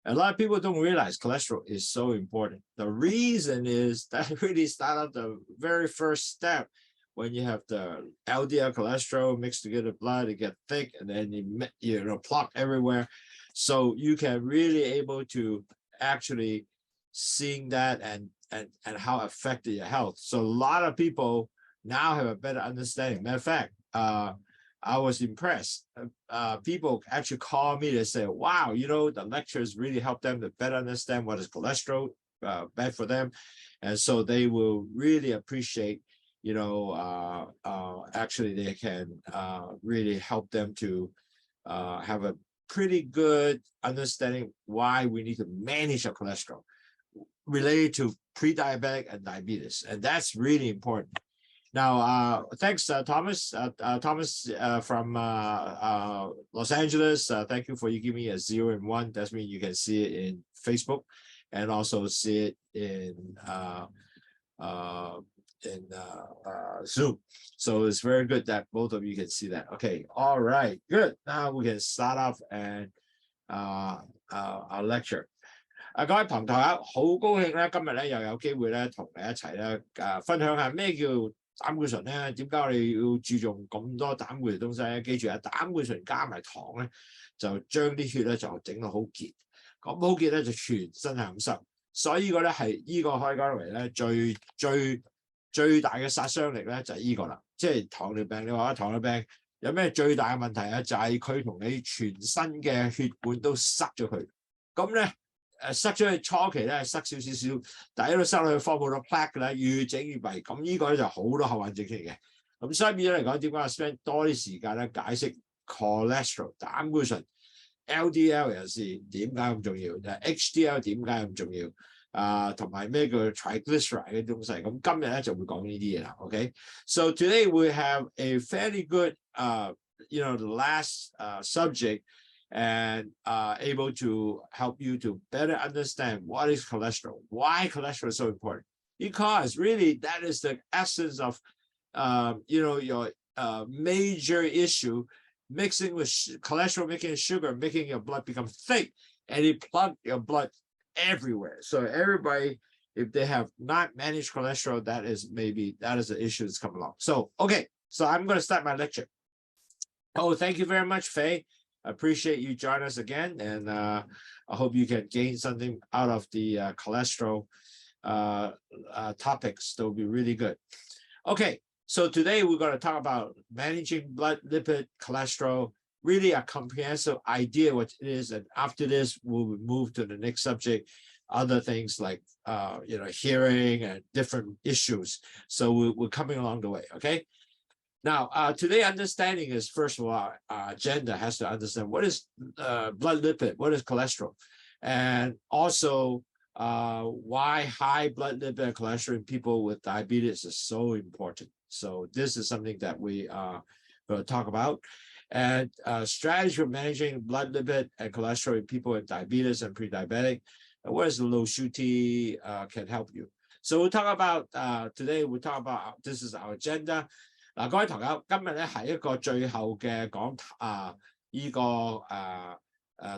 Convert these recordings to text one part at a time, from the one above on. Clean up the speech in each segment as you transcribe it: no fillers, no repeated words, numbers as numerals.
A lot of people don't realize cholesterol is so important. The reason is that really start out the very first step when you have the LDL cholesterol mixed together blood, it get thick and then you clot everywhere. So you can really able to actually seeing that and how affected your health. So a lot of people now have a better understanding. Matter of fact, I was impressed. People actually call me to say, wow, the lectures really help them to better understand what is cholesterol, bad for them. And so they will really appreciate, actually they can really help them to have a pretty good understanding why we need to manage our cholesterol related to pre-diabetic and diabetes. And that's really important. Now, thanks, Thomas. Thomas from Los Angeles. Thank you for you giving me a 0 and 1. That means you can see it in Facebook and also see it in Zoom. So it's very good that both of you can see that. Okay, all right, good. Now we can start off and our lecture. 各位朋友好高興咧，今日咧又有機會咧同你一齊咧分享下咩叫膽固醇咧？點解我哋要注重咁多膽固醇東西咧？記住啊，膽固醇加埋糖咧，就將啲血咧就整到好結，咁好結咧就全身係咁濕，所以呢個咧係呢個可以講為咧最大嘅殺傷力咧就係呢個啦，即係糖尿病。你話糖尿病有咩最大嘅問題啊？就係佢同你全身嘅血管都塞咗佢，咁咧。塞咗去初期咧，塞少，但係喺度塞落去 form 好多 plaque 嘅咧，越整越弊。咁呢個咧就好多後患症出嚟嘅。咁所以變咗嚟講，點解我 spend 多啲時間咧解釋 cholesterol 膽固醇 LDL 有時點解咁重要，HDL 點解咁重要同埋咩叫 triglyceride 嘅東西。咁今日咧就會講呢啲嘢啦。OK，so today we have a fairly good the last subject. And able to help you to better understand what is cholesterol, why cholesterol is so important. Because really that is the essence of, your major issue, mixing with cholesterol, making sugar, making your blood become thick, and it plug your blood everywhere. So everybody, if they have not managed cholesterol, that is the issue that's come along. So, okay, so I'm going to start my lecture. Oh, thank you very much, Faye. I appreciate you joining us again, and I hope you can gain something out of the cholesterol topics. They'll be really good. Okay, so today we're going to talk about managing blood, lipid, cholesterol, really a comprehensive idea what it is. And after this, we'll move to the next subject, other things like, hearing and different issues. So we're coming along the way, okay? Now, today understanding is, first of all, agenda has to understand what is blood lipid, what is cholesterol, and also why high blood lipid and cholesterol in people with diabetes is so important. So this is something that we are going to talk about. And strategy for managing blood lipid and cholesterol in people with diabetes and pre-diabetic, and what is the LOWSUTEA can help you. So we'll talk about, today we'll talk about, this is our agenda. 嗱，各位朋友，今日咧係一個最後嘅講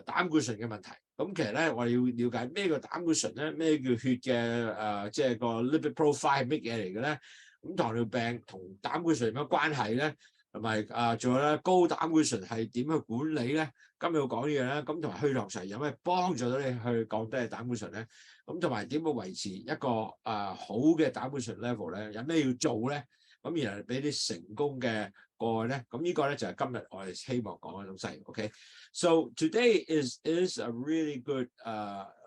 膽固醇嘅問題。咁其實咧，我哋要了解咩叫膽固醇咧？咩叫血嘅即係個 lipid profile 係乜嘢嚟嘅咧？咁糖尿病同膽固醇有乜關係咧？同埋仲有咧高膽固醇係點去管理咧？今日要講呢樣咧，咁同埋血糖上有咩幫助到你去降低膽固醇咧？咁同埋點樣維持一個好嘅膽固醇 level 咧？有咩要做咧？咁然後俾啲成功嘅個案咧，咁呢個咧就係今日我哋希望講嘅東西。OK，so today is a really good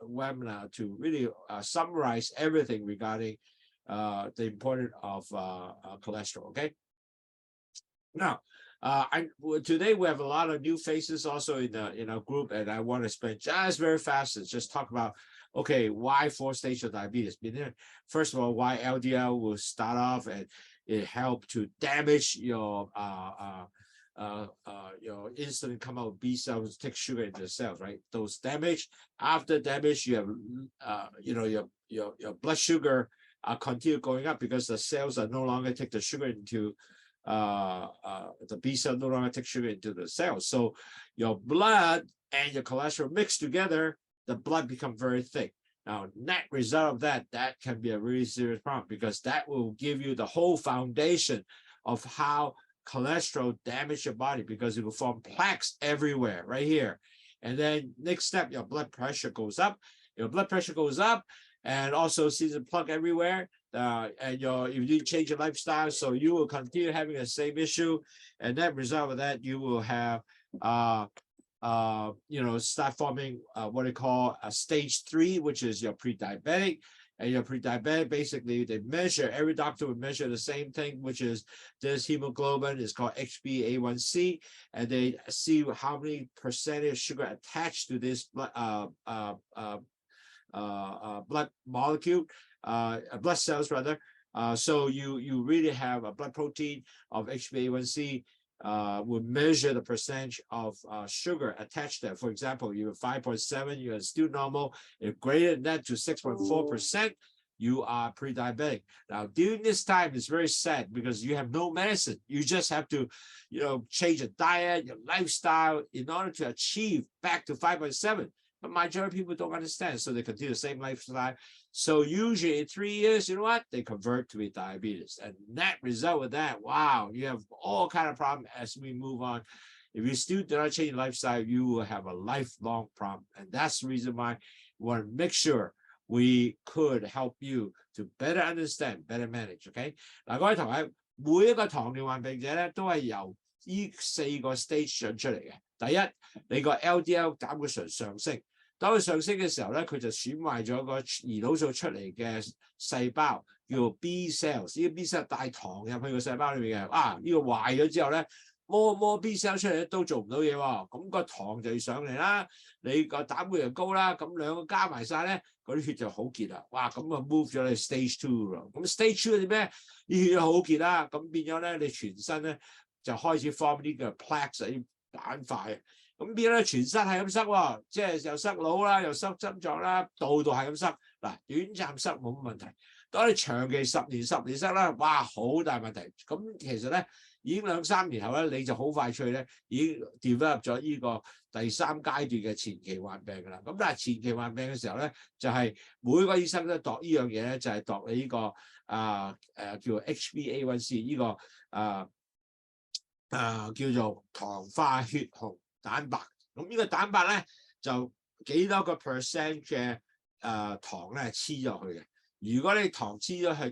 webinar to really summarize everything regarding the importance of cholesterol. OK，now today we have a lot of new faces also in our group, and I want to spend just very fast and just talk about. Okay, why 4-stage of diabetes? First of all, why LDL will start off and it helps to damage your insulin come out B cells, take sugar into the cells, right? Those damage. After damage, you have your blood sugar continue going up because the cells are no longer take the sugar into the B cell no longer take sugar into the cells. So your blood and your cholesterol mix together. the blood become very thick. Now, net result of that can be a really serious problem because that will give you the whole foundation of how cholesterol damage your body because it will form plaques everywhere right here. And then next step, your blood pressure goes up. Your blood pressure goes up and also sees a plug everywhere. And if you change your lifestyle, so you will continue having the same issue. And that result of that, you will have start forming what they call a stage 3, which is your pre-diabetic. And your pre-diabetic, basically, they measure, every doctor would measure the same thing, which is this hemoglobin is called HbA1c, and they see how many percentage sugar attached to this blood molecule, blood cells rather. So you really have a blood protein of HbA1c. Will measure the percentage of sugar attached there. For example, you have 5.7, you are still normal. If greater than that to 6.4%, you are pre-diabetic. Now, during this time, it's very sad because you have no medicine. You just have to, change your diet, your lifestyle in order to achieve back to 5.7. But majority of people don't understand, so they continue the same lifestyle. So usually in 3 years, you know what? They convert to be diabetes. And that result of that, wow, you have all kind of problems as we move on. If you still do not change your lifestyle, you will have a lifelong problem. And that's the reason why we want to make sure we could help you to better understand, better manage, okay? 嗱，各位同學，每一個糖尿病病者咧，都係由呢4個 stage 上出嚟嘅。第一，你個 LDL 膽固醇上升。當佢上升嘅時候咧，佢就損壞咗個胰島素出嚟嘅細胞，叫做 B cells。呢個 B cell 帶糖入去個細胞裏面嘅，呢個壞咗之後咧，摸 B cell 出嚟都做唔到嘢喎，咁個糖就要上嚟啦，你個膽固醇高啦，咁兩個加埋晒咧，嗰啲血就好結啦，哇，咁啊 move 咗你 stage 2咯，咁 stage 2係啲咩？啲血就好結啦，咁變咗咧，你全身咧就開始 form 啲嘅 plaques 啲板塊。咁變咗全身係咁塞喎，即係又塞腦啦，又塞心臟啦，度係咁塞。嗱，短暫塞冇乜問題，當你長期10年塞啦，哇，好大問題。咁其實咧，已經2、3年後咧，你就好快脆咧，已經 develop 咗呢個第3階段嘅前期患病㗎啦。咁但係前期患病嘅時候咧，就係每個醫生都度呢樣嘢咧，就係度你呢個叫做 HbA1c 呢個叫做糖化血紅蛋白，咁呢個蛋白咧就幾多個 percent 嘅糖咧黐咗去嘅。如果你糖黐咗去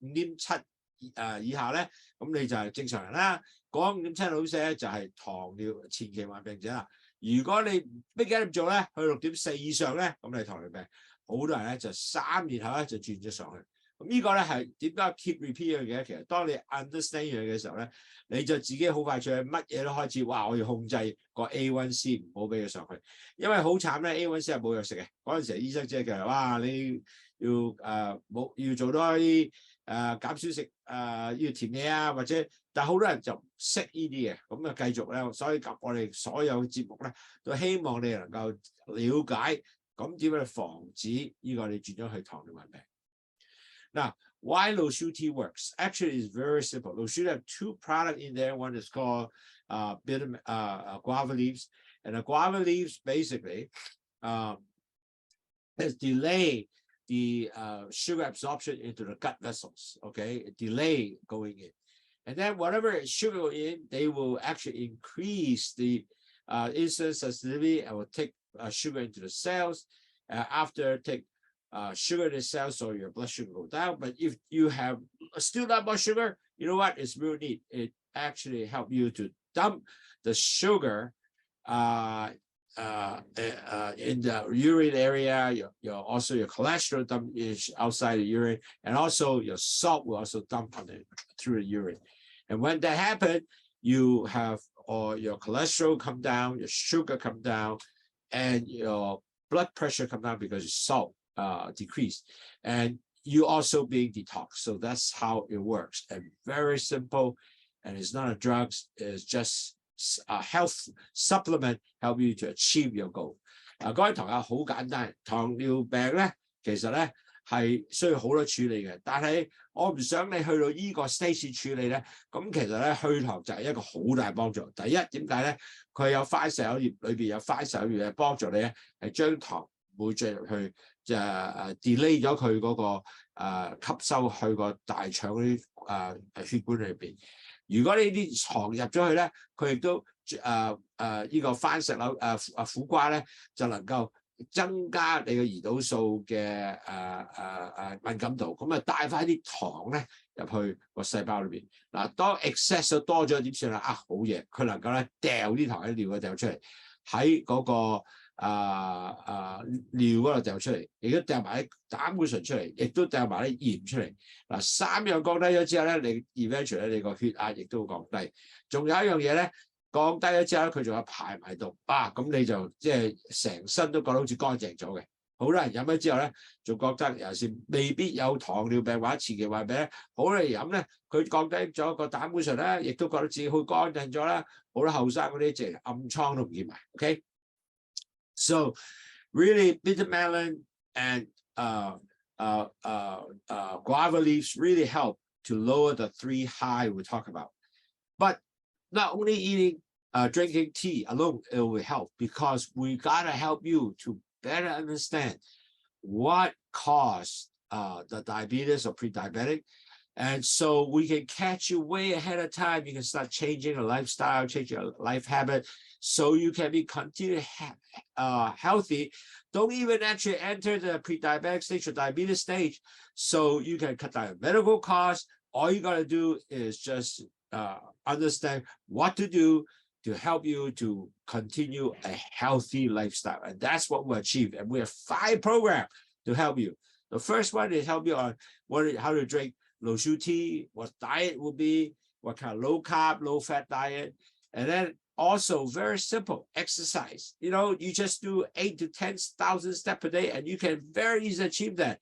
7.5.7以下咧，咁你就係正常人啦。嗰5.7老師咧就係糖尿前期患病者啦。如果你乜嘢都唔做咧，去6.4以上咧，咁你糖尿病。好多人咧就3年後咧就轉咗上去。咁呢個咧係點解 keep repeat 嘅？其實當你 understand 嘢嘅時候咧，你就自己好快脆乜嘢都開始，哇！我要控制個 A1C 唔好俾佢上去，因為好慘咧 ，A1C 係冇藥食嘅。嗰陣時醫生即係佢話：哇！你要要做多啲減少食要甜嘢啊，或者但係好多人就唔識呢啲嘢，咁啊繼續咧。所以我哋所有節目咧都希望你能夠了解咁點樣去防止呢個你轉咗去糖尿病。Now, why LOWSUTEA works? Actually, it's very simple. LOWSUTEA have 2 products in there. One is called guava leaves. And the guava leaves basically delay the sugar absorption into the gut vessels, okay? Delay going in. And then whatever sugar go in, they will actually increase the insulin sensitivity and will take sugar into the cells. After take sugar in the cells, so your blood sugar go down. But if you have still not much sugar, you know what? It's real neat. It actually help you to dump the sugar in the urine area. Also your cholesterol dump is outside the urine, and also your salt will also dump through the urine. And when that happens, you have your cholesterol come down, your sugar come down, and your blood pressure come down because your salt decrease, and you also being detoxed. So that's how it works, and very simple, and it's not a drug, it's just a health supplement help you to achieve your goal. 各位同學好簡單，糖尿病咧其實咧係需要好多處理嘅，但係我唔想你去到呢個 stage 處理咧，咁其實咧去糖就係一個好大幫助。第一點解咧？佢有快石油葉裏邊有快石油葉嘅幫助你咧，係將糖會進入去delay 咗佢嗰個吸收去個大腸嗰啲血管裏邊。如果呢啲糖入咗去咧，佢亦都呢個番石榴苦瓜咧就能夠增加你嘅胰島素嘅敏感度，咁啊帶翻啲糖咧入去個細胞裏邊。嗱，當 excess 多咗點算啊？好嘢，佢能夠咧掉啲糖喺尿嗰掉出嚟，喺嗰個尿嗰度掉出嚟，亦都掉埋啲膽固醇出嚟，亦都掉埋啲鹽出嚟。嗱，3樣降低咗之後咧，你 eventually 你個血壓亦都會降低。仲有一樣嘢咧。降低咗之後咧，佢仲有排埋毒咁你就即係成身都覺得好似乾淨咗嘅。好啦，飲咗之後咧，仲覺得尤其是未必有糖尿病或者前期患病咧，好嚟飲咧，佢降低咗個膽固醇咧，亦都覺得自己好乾淨咗啦。好啦，後生嗰啲即係暗瘡都唔見埋。OK， so really bitter melon and guava leaves really help to lower the 3 high we talk about, but not only eating drinking tea alone, it will help because we gotta help you to better understand what caused the diabetes or pre-diabetic. And so we can catch you way ahead of time. You can start changing your lifestyle, change your life habit, so you can be continue healthy. Don't even actually enter the pre-diabetic stage or diabetes stage, so you can cut down medical costs. All you gotta do is just understand what to do to help you to continue a healthy lifestyle. And that's what we achieve. And we have 5 programs to help you. The first one is help you on how to drink LOWSUTEA, what diet will be, what kind of low carb, low fat diet. And then also very simple exercise. You know, you just do 8 to 10,000 steps a day and you can very easily achieve that.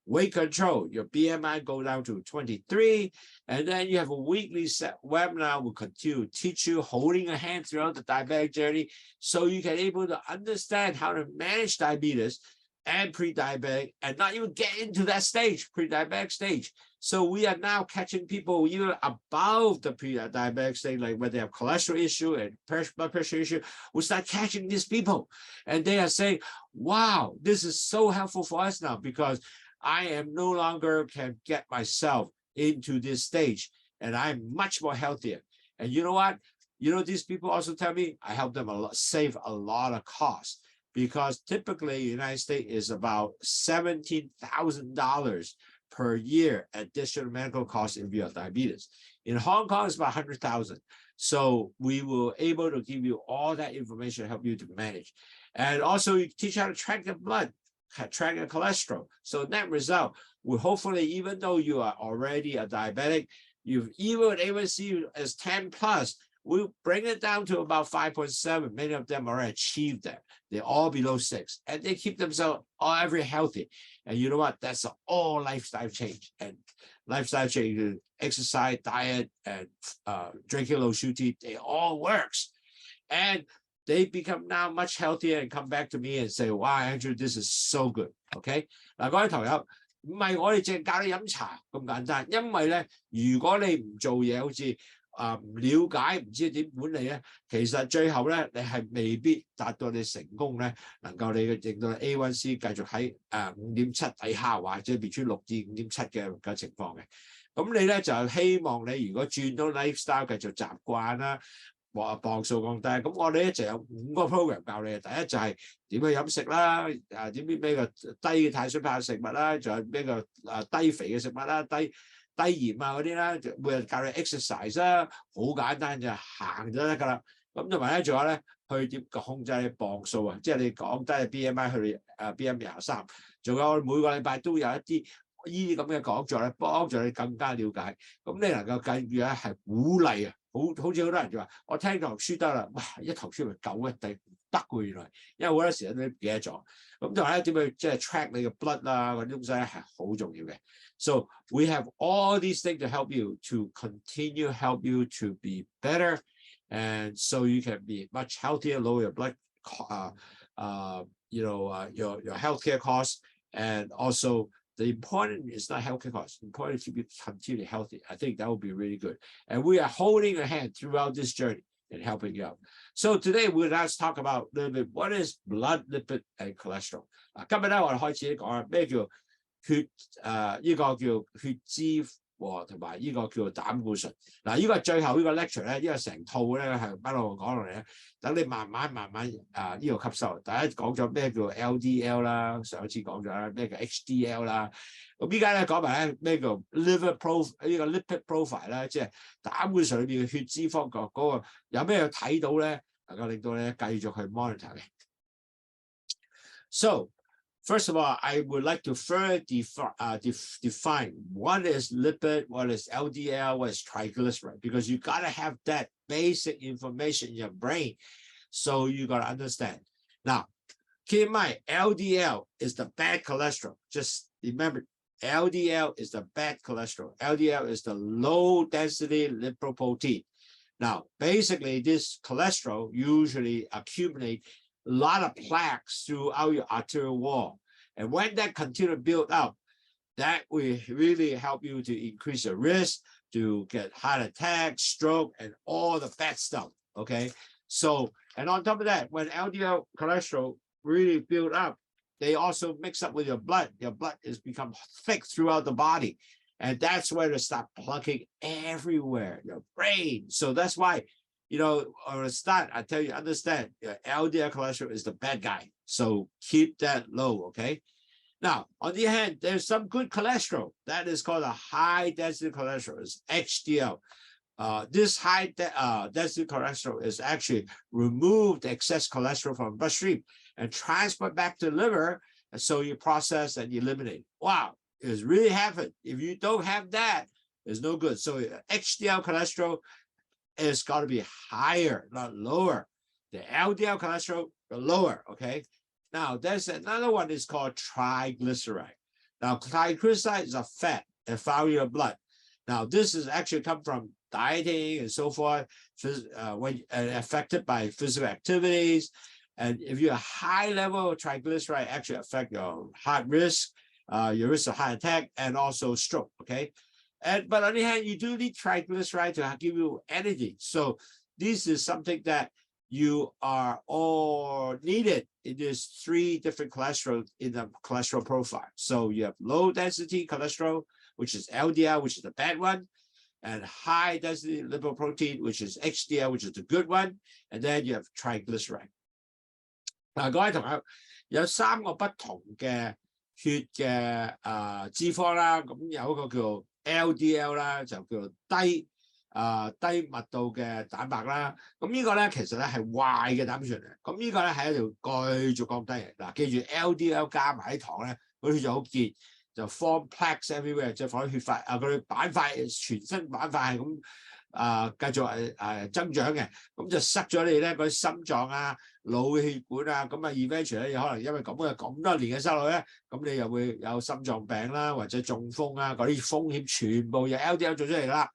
Weight control, your BMI go down to 23, and then you have a weekly set webinar. We'll continue to teach you holding a hand throughout the diabetic journey so you can able to understand how to manage diabetes and pre-diabetic and not even get into that stage, pre-diabetic stage. So we are now catching people even above the pre-diabetic stage, like when they have cholesterol issue and blood pressure issue. We start catching these people and they are saying, wow, this is so helpful for us now because I am no longer can get myself into this stage and I'm much more healthier. And you know what? You know, these people also tell me I help them save a lot of costs because typically the United States is about $17,000 per year additional medical costs if you have diabetes. In Hong Kong, it's about 100,000. So we will able to give you all that information to help you to manage. And also you teach how to track the blood, track your cholesterol. So net result will hopefully, even though you are already a diabetic, you've even A1C as 10 plus, we'll bring it down to about 5.7. Many of them already achieved that. They're all below 6 and they keep themselves all very healthy. And you know what? That's all lifestyle change. And lifestyle change, exercise, diet, and drinking LOWSUTEA, they all works. And they become now much healthier and come back to me and say, wow, Andrew, this is so good. Okay? 嗱，各位朋友，唔係我哋淨係教你飲茶咁簡單，因為咧，如果你唔做嘢，好似唔了解，唔知點管理咧，其實最後咧，你係未必達到你成功咧，能夠你令到 A1C 繼續喺5.7底下，或者變出6至5.7嘅情況嘅。咁你咧就希望你如果轉到 lifestyle 繼續習慣啦。磅數降低，咁我哋咧就有5個 program 教你。第一就係點去飲食啦，點咩個低碳水化合物食物啦，仲有咩個低肥嘅食物啦，低鹽啊嗰啲啦，每日教你 exercise 啦，好簡單就行就得㗎啦。咁同埋咧，仲有咧去點控制你磅數啊，即係你降低 BMI 去BM 23，仲有每個禮拜都有一啲呢啲咁嘅講座咧，幫助你更加了解。咁你能夠繼續咧係鼓勵啊！好似好多人就話，我聽堂書得啦，哇！一堂書咪夠嘅，但係唔得嘅原來，因為好多時都唔記得咗。咁同埋咧點去即係 track 你嘅 blood 啊嗰啲東西咧係好重要嘅。So we have all these things to help you to continue help you to be better, and so you can be much healthier, lower your blood, your healthcare costs, and also. The important is not healthcare costs. The important is to be continually healthy. I think that would be really good. And we are holding your hand throughout this journey. in helping you out. So today we'll just talk about a little bit what is blood lipid and cholesterol. 今日咧我哋開始講咩叫血呢個叫血脂和同埋呢個叫膽固醇。嗱，呢個係最後呢個 lecture 咧，呢個成套咧係一路講落嚟咧，等你慢慢呢個吸收。大家講咗咩叫 LDL 啦，上次講咗啦，咩叫 HDL 啦。咁依家咧講埋咧咩叫 liver profile 呢個 lipid profile 啦，即係膽固醇裏邊嘅血脂方嗰個有咩睇到咧，能夠令到你繼續去 monitor 嘅。So first of all, I would like to further define what is lipid, what is LDL, what is triglyceride, because you got to have that basic information in your brain, so you got to understand. Now, keep in mind, LDL is the bad cholesterol. Just remember, LDL is the bad cholesterol. LDL is the low density lipoprotein. Now, basically, this cholesterol usually accumulate a lot of plaques throughout your arterial wall. And when that continue to build up, that will really help you to increase your risk to get heart attack, stroke, and all the bad stuff, okay? So, and on top of that, when LDL cholesterol really build up, they also mix up with your blood. Your blood is become thick throughout the body. And that's where they start plugging everywhere, your brain. So that's why, you know, on the start, I tell you, understand, LDL cholesterol is the bad guy. So keep that low, okay? Now, on the other hand, there's some good cholesterol. That is called a high-density cholesterol, it's HDL. This high-density cholesterol is actually remove the excess cholesterol from bloodstream and transport back to the liver, and so you process and eliminate. Wow, it's really happened. If you don't have that, it's no good. So HDL cholesterol is got to be higher, not lower. The LDL cholesterol, lower, okay? Now, there's another one is called triglyceride. Now, triglyceride is a fat that found in your blood. Now, this is actually come from dieting and so forth, when affected by physical activities. And if you have high level of triglyceride, actually affect your heart risk, your risk of heart attack, and also stroke, okay? But on the other hand, you do need triglyceride to give you energy. So this is something that you are all needed in these three different cholesterol in the cholesterol profile. So you have low density cholesterol, which is LDL, which is the bad one, and high density lipoprotein, which is HDL, which is the good one, and then you have triglyceride. 嗱，各位同學，有三個不同嘅血嘅脂肪啦，咁有一個叫 LDL 啦，就叫低密度嘅蛋白啦。咁呢個咧其實咧係壞嘅膽固醇嚟，咁呢個咧係一條繼續降低嘅。嗱，記住 LDL 加埋啲糖咧，嗰啲就好結，就 form plaques everywhere， 即係放啲血塊嗰啲板塊，全身板塊係咁繼續增長嘅，咁就塞咗你咧嗰啲心臟啊、腦血管啊，咁eventually咧可能因為咁多年嘅收入咧，咁你又會有心臟病啦，或者中風啊，嗰啲風險全部由 LDL 做出嚟啦。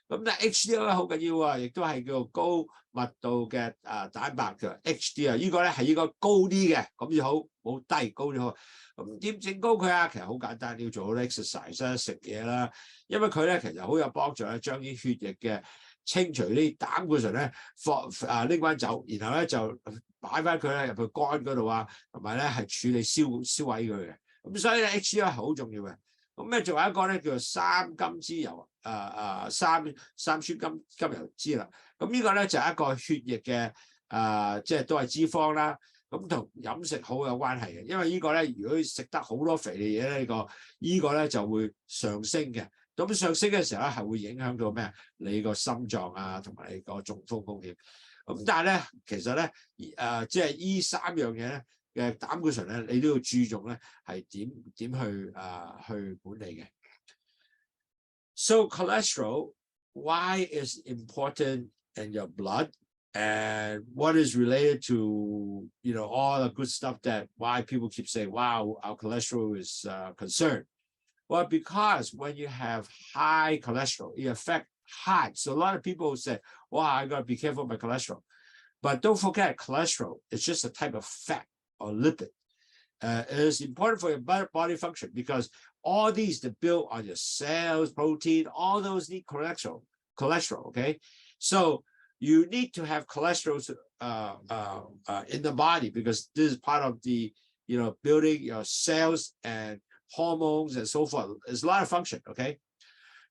咁但係 HDL 咧好緊要啊，亦都係叫做高密度嘅蛋白嘅 HDL， 呢個咧係應該高啲嘅，咁就好，冇低高啲好。咁點整高佢啊？其實好簡單，你要做好 exercise 啦，食嘢啦，因為佢咧其實好有幫助咧，將啲血液嘅清除啲膽固醇咧拎翻走，然後咧就擺翻佢咧入去肝嗰度啊，同埋咧係處理燒毀佢嘅。咁所以咧 HDL 係好重要嘅。咁咧仲有一個咧叫做三甘脂油三酸甘油脂啦。咁呢個咧就係一個血液嘅即係都係脂肪啦。咁同飲食好有關係嘅，因為呢個咧如果食得好多肥膩嘢咧，呢個咧就會上升嘅。咁上升嘅時候咧係會影響到咩？你個心臟啊，同埋你個中風風險。咁但係咧，其實咧即係呢三樣嘢咧嘅膽固醇咧，你都要注重咧係點去管理嘅。So cholesterol, why is important in your blood? And what is related to, you know, all the good stuff that why people keep saying, wow, our cholesterol is concerned. Well, because when you have high cholesterol, it affects heart. So a lot of people say, wow, I got to be careful with my cholesterol. But don't forget, cholesterol is just a type of fat or lipid. It is important for your body function because all these that build on your cells, protein, all those need cholesterol, okay? So you need to have cholesterol in the body, because this is part of the, building your cells and hormones and so forth. There's a lot of function, okay?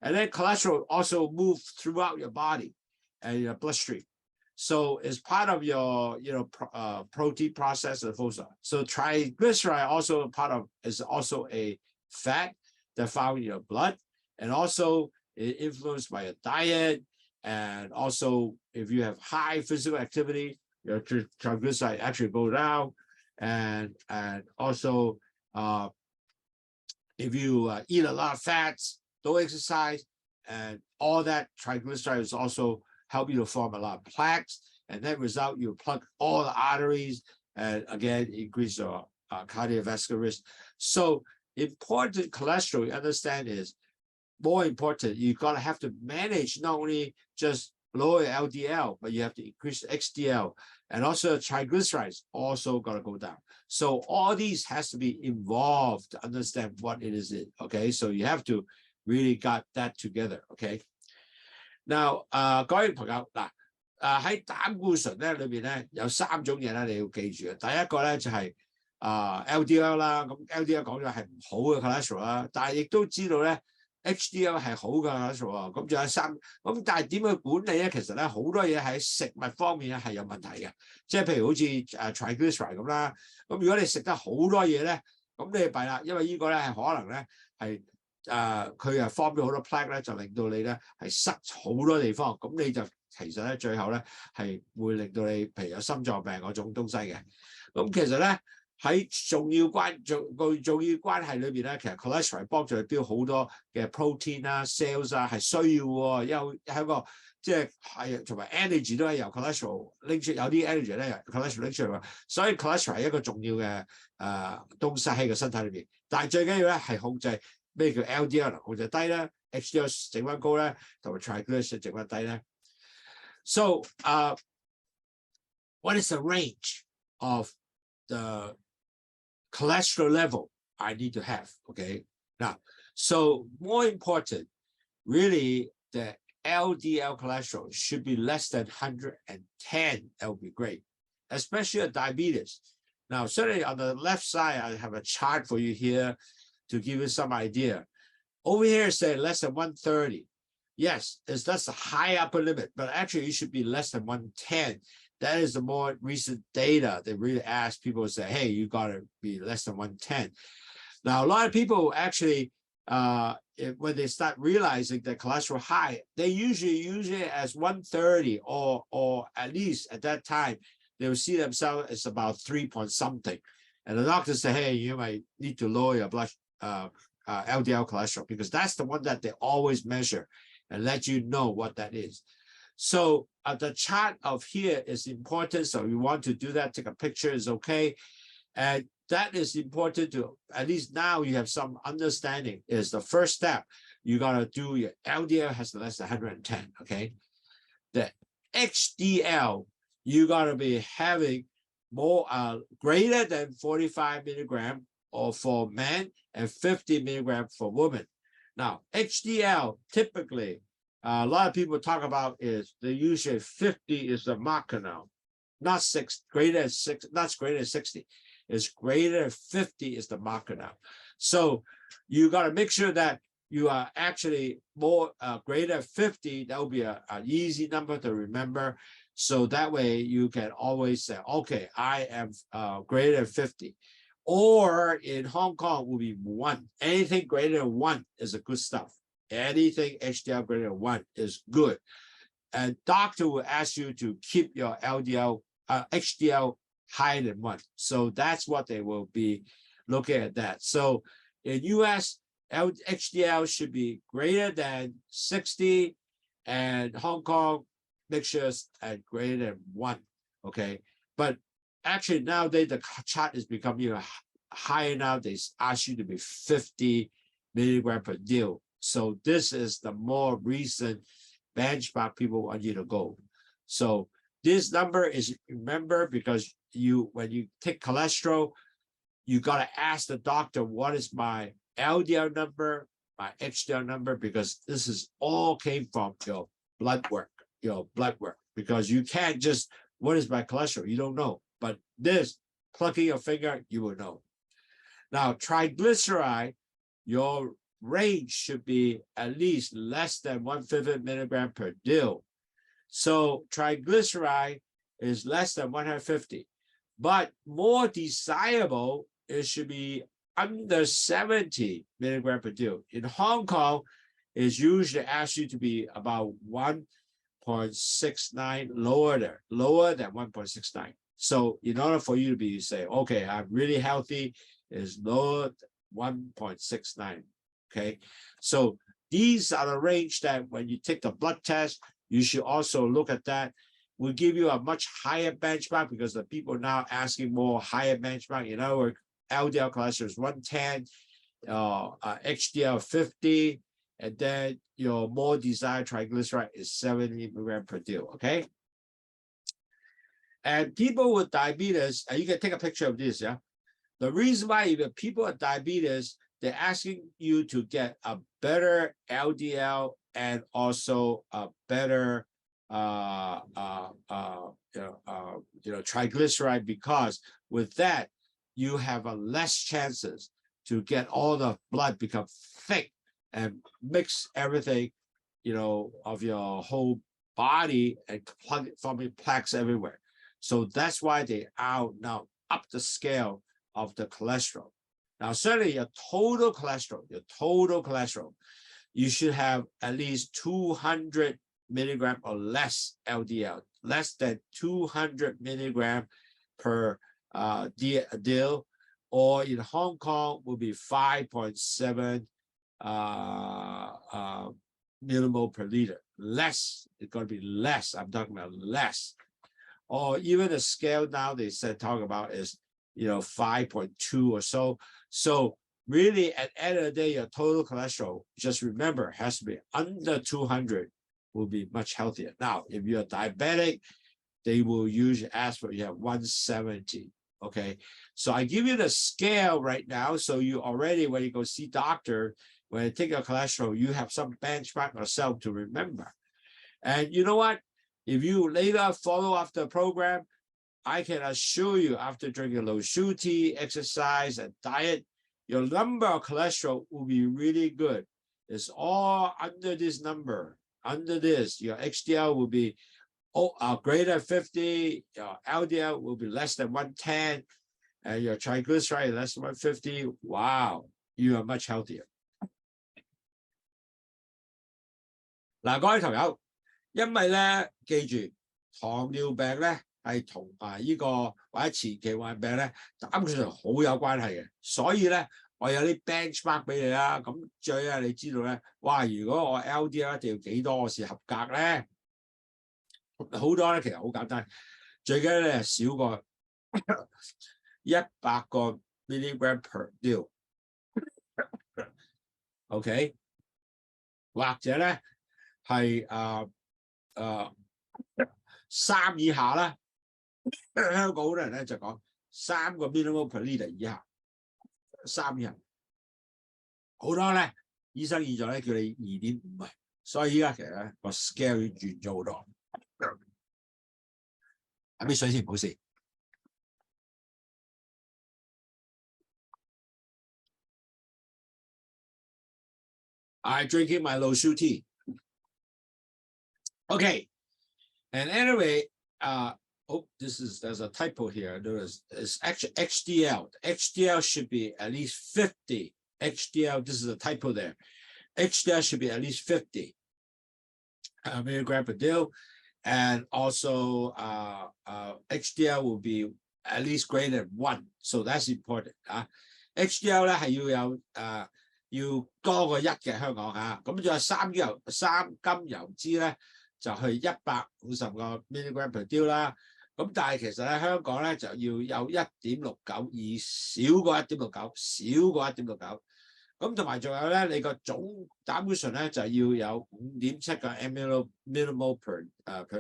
And then cholesterol also moves throughout your body and your bloodstream. So it's part of your, protein process and so forth. So triglyceride also is also a fat that found in your blood, and also influenced by your diet. And also, if you have high physical activity, your triglyceride actually go down. And also, if you eat a lot of fats, don't exercise, and all that, triglycerides also help you to form a lot of plaques, and that result you plug all the arteries, and again increase your cardiovascular risk. So important cholesterol, you understand, is more important. You gotta have to manage not only just lower LDL, but you have to increase HDL, and also triglycerides also gotta go down. So all these has to be involved to understand what it is. Okay, so you have to really got that together. Okay. Now 各位朋友嗱，喺膽固醇咧裏邊咧有3種嘢咧你要記住嘅。第一個咧就係LDL 啦，咁 LDL 講咗係唔好嘅 cholesterol 啦，但係亦都知道咧 HDL 係好嘅 cholesterol 啊。咁仲有咁但係點去管理咧？其實咧好多嘢喺食物方面咧係有問題嘅，即係譬如好似triglyceride 咁啦。咁如果你食得好多嘢咧，咁你弊啦，因為呢個咧係可能咧係佢係 form 咗好多 plaque 咧，就令到你咧係塞好多地方，咁你就其實咧最後咧係會令到你譬如有心臟病嗰種東西嘅。咁其實咧喺重要關係裏邊咧，其實 cholesterol 幫助你標好多嘅 protein 啦、cells 啊係需要喎，因為喺個即係同埋 energy 都係由 cholesterol 拎出，有啲 energy 咧由 cholesterol 拎出嚟，所以 cholesterol 係一個重要嘅東西喺個身體裏邊。但係最緊要咧係控制咩叫 LDL 控制低咧 ，HDL 整翻高咧，同埋 triglyceride 整翻低咧。So what is the range of the cholesterol level I need to have? Okay, now, so more important, really, the LDL cholesterol should be less than 110. That would be great, especially at diabetes. Now, certainly on the left side, I have a chart for you here to give you some idea. Over here, say less than 130. Yes, that's the high upper limit, but actually it should be less than 110. That is the more recent data. They really ask people to say, hey, you got to be less than 110. Now, a lot of people actually, when they start realizing that cholesterol high, they usually use it as 130, or at least at that time, they will see themselves as about 3 point something. And the doctor say, hey, you might need to lower your blood LDL cholesterol, because that's the one that they always measure and let you know what that is. So the chart of here is important. So you want to do that, take a picture is okay. And that is important to, at least now you have some understanding, is the first step. You got to do your LDL has less than 110, okay? The HDL, you got to be having more greater than 45 milligram or for men and 50 milligram for women. Now, HDL typically, a lot of people talk about is they usually 50 is the marker now, not greater than 60. It's greater than 50 is the marker now. So you got to make sure that you are actually more greater than 50. That will be an easy number to remember. So that way you can always say, okay, I am greater than 50. Or in Hong Kong will be 1. Anything greater than 1 is a good stuff. Anything HDL greater than 1 is good. And doctor will ask you to keep your HDL higher than 1. So that's what they will be looking at that. So in US, HDL should be greater than 60, and Hong Kong, make sure it's at greater than 1. Okay, but actually nowadays the chart is becoming higher now. They ask you to be 50 milligram per deal. So this is the more recent benchmark people want you to go. So this number is, remember, because when you take cholesterol, you got to ask the doctor, what is my LDL number, my HDL number, because this is all came from your blood work. because you can't just, what is my cholesterol? You don't know. But this, plucking your finger, you will know. Now, triglyceride, your range should be at least less than 150 milligram per dil. So triglyceride is less than 150. But more desirable, it should be under 70 milligram per dil. In Hong Kong, it's usually asked you to be about 1.69 lower than 1.69. So in order for you to be say, okay, I'm really healthy, is lower than 1.69. Okay, so these are the range that when you take the blood test, you should also look at that. We'll give you a much higher benchmark because the people now asking more higher benchmark. In other words, LDL cholesterol is 110, HDL 50, and then your more desired triglyceride is 70 milligram per dil. Okay. And people with diabetes, and you can take a picture of this, yeah. The reason why even people with diabetes, they're asking you to get a better LDL and also a better triglyceride, because with that you have a less chances to get all the blood become thick and mix everything, of your whole body and forming plaques everywhere. So that's why they are now up the scale of the cholesterol. Now, certainly your total cholesterol, you should have at least 200 milligram or less LDL, less than 200 milligram per dil, or in Hong Kong will be 5.7 millimole per liter. Less, it's going to be less. I'm talking about less. Or even the scale now they said talk about is 5.2 or so. So really at the end of the day, your total cholesterol, just remember, has to be under 200, will be much healthier. Now, if you're diabetic, they will usually ask for you have 170. Okay, so I give you the scale right now, so you already, when you go see doctor, when you take your cholesterol, you have some benchmark yourself to remember. And you know what? If you later follow after the program, I can assure you, after drinking LOWSUTEA, exercise, and diet, your number of cholesterol will be really good. It's all under this number. Under this, your HDL will be greater than 50, your LDL will be less than 110, and your triglyceride less than 150. Wow, you are much healthier. 嗱，各位朋友，因為咧，記住糖尿病咧係同呢個或者前期患病咧膽固醇好有關係嘅，所以咧我有啲 benchmark 俾你啦。咁最你知道咧，哇！如果我 LDL 一定要幾多我先合格咧？好多咧，其實好簡單，最緊要咧少過100個 milligram per dil。OK， 或者咧係3以下啦。香港好多人咧就講3個 milligram per liter 以下，3以下。好多咧醫生現在咧叫你2.5啊，所以依家其實咧個 scale 要轉咗好多。飲啲水先，唔好事。I'm drinking my LOWSUTEA. Okay, and anyway, there's a typo here. It's actually HDL. HDL should be at least 50. HDL, this is a typo there. HDL should be at least 50 milligram per dil, and also HDL will be at least greater than 1. So that's important. HDL 咧係要多過1嘅香港嚇，咁仲有3甘油脂咧就去150個 milligram per dil 啦。咁但係其實咧香港咧就要有 1.69， 而少過 1.69，咁同埋仲有咧你個總膽固醇咧就要有 5.7 個 millimole per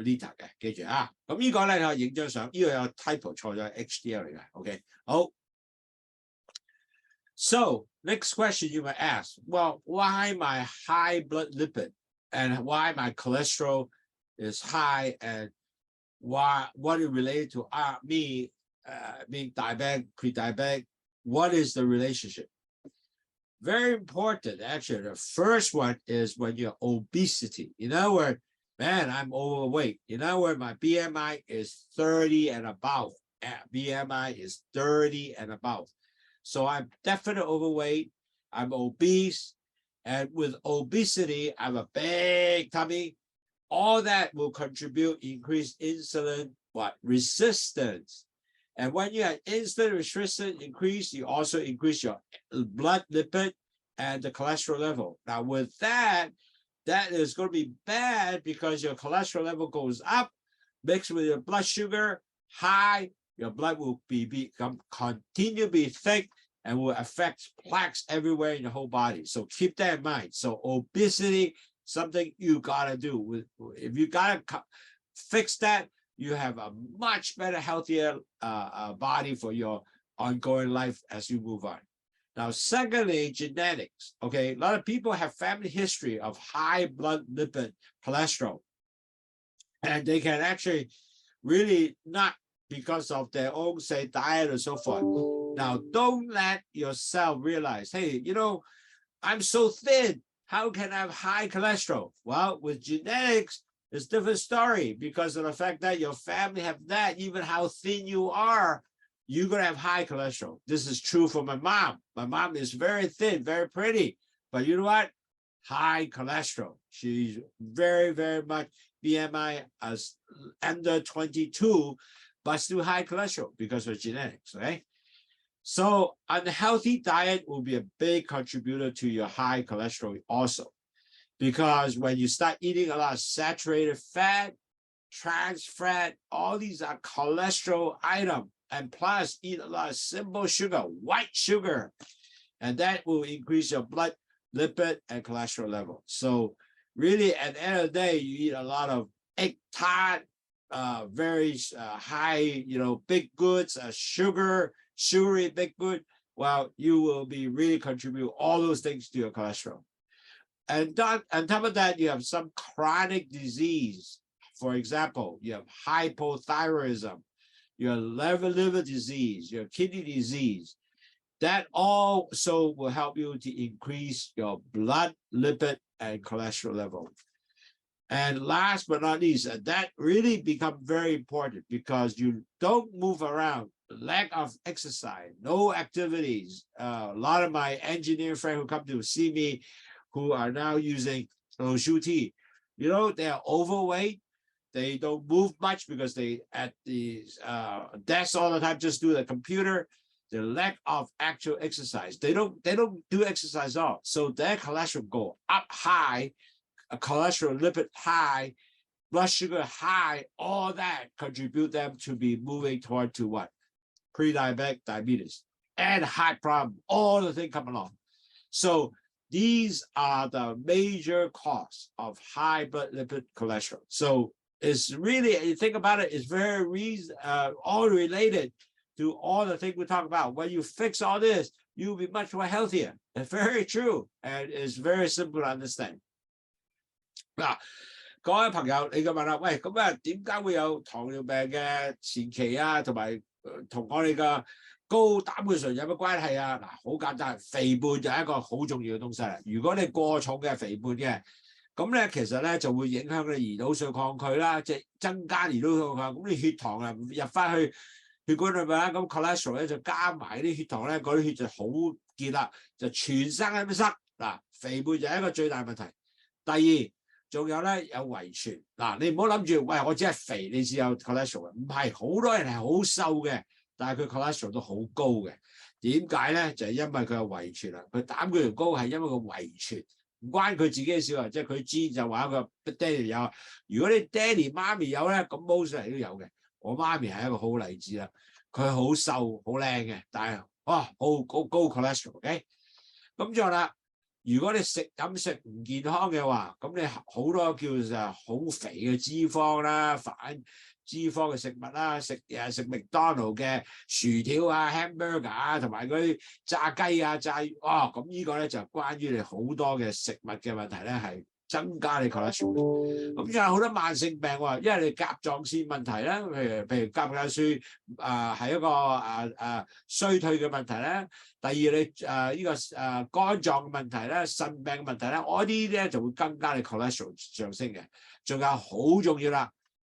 liter 嘅，記住啊。咁呢個咧你可以影張相，呢個有 typo 錯咗 HDL 嚟嘅。OK， 好。So next question you might ask, well, why my high blood lipid and why my cholesterol is high and what is related to me being diabetic, pre-diabetic. What is the relationship? Very important, actually. The first one is when you're obesity. In other words, man, I'm overweight. In other words, my BMI is 30 and above. BMI is 30 and above. So I'm definitely overweight. I'm obese. And with obesity, I have a big tummy. All that will contribute increased insulin resistance. And when you have insulin resistance increase, you also increase your blood lipid and the cholesterol level. Now, with that is going to be bad because your cholesterol level goes up, mixed with your blood sugar high. Your blood will continue to be thick and will affect plaques everywhere in the whole body. So keep that in mind. So obesity, something you gotta do. If you gotta fix that, you have a much better, healthier body for your ongoing life as you move on. Now, secondly, genetics. Okay, a lot of people have family history of high blood lipid cholesterol, and they can actually really not because of their own, say, diet or so forth. Now, don't let yourself realize, hey, I'm so thin. How can I have high cholesterol? Well, with genetics, it's a different story because of the fact that your family have that. Even how thin you are, you're going to have high cholesterol. This is true for my mom. My mom is very thin, very pretty. But you know what? High cholesterol. She's very, very much BMI as under 22, but still high cholesterol because of genetics, okay? So unhealthy diet will be a big contributor to your high cholesterol also. Because when you start eating a lot of saturated fat, trans fat, all these are cholesterol items. And plus eat a lot of simple sugar, white sugar. And that will increase your blood lipid and cholesterol level. So really at the end of the day, you eat a lot of egg tart, very high, big goods, sugary big good. Well, you will be really contribute all those things to your cholesterol. And on top of that, you have some chronic disease. For example, you have hypothyroidism, your liver disease, your kidney disease. That also will help you to increase your blood lipid and cholesterol level. And last but not least, that really becomes very important because you don't move around, lack of exercise, no activities. A lot of my engineering friends who come to see me who are now using LOWSUTEA, they are overweight. They don't move much because they at the desk all the time, just do the computer. The lack of actual exercise. They don't do exercise at all. So their cholesterol go up high, cholesterol lipid high, blood sugar high, all that contribute them to be moving toward to what? Pre-diabetic diabetes and heart problem, all the things come along. So these are the major cause of high blood lipid cholesterol. So it's really, you think about it, it's very all related to all the things we talk about. When you fix all this, you'll be much more healthier. It's very true, and it's very simple to understand. 嗱，各位朋友，你咁問啦，喂，咁啊，點解會有糖尿病嘅前期啊，同埋同我哋嘅高膽固醇有乜關係啊？嗱，好簡單，肥胖就係一個好重要嘅東西啦。如果你過重嘅肥胖嘅，咁咧其實咧就會影響你胰島素抗拒啦，即係增加胰島素抗拒，咁你血糖啊入翻去血管裏面啦，咁 cholesterol 咧就加埋啲血糖咧，嗰啲血就好結啦，就全身喺度塞。嗱，肥胖就係一個最大問題。第二，仲有咧有遺傳。嗱，你唔好諗住，喂，我只係肥，你只有 cholesterol 嘅，唔係，好多人係好瘦嘅，但係佢 cholesterol 都好高嘅。點解咧？就係因為佢有遺傳啦。佢膽固醇高係因為個遺傳，唔關佢自己嘅事啊，即係佢知就話佢爹哋有。如果你爹哋媽咪有咧，咁 most 人都有嘅。我媽咪係一個好例子啦，佢好瘦好靚嘅，但係好高 cholesterol。OK， 咁仲有啦。如果你飲食唔健康嘅話，咁你好多叫做好肥嘅脂肪啦、反脂肪嘅食物啦，食麥當勞嘅薯條啊、hamburger 啊，同埋嗰啲炸雞啊、咁呢個咧就關於你好多嘅食物嘅問題咧，係增加你 cholesterol。咁仲有好多慢性病喎，因為你甲狀腺問題咧，譬如甲狀腺係一個衰退嘅問題咧。第二你呢個肝臟嘅問題咧、腎病嘅問題咧，我啲咧就會增加你 cholesterol 上升嘅。仲有好重要啦，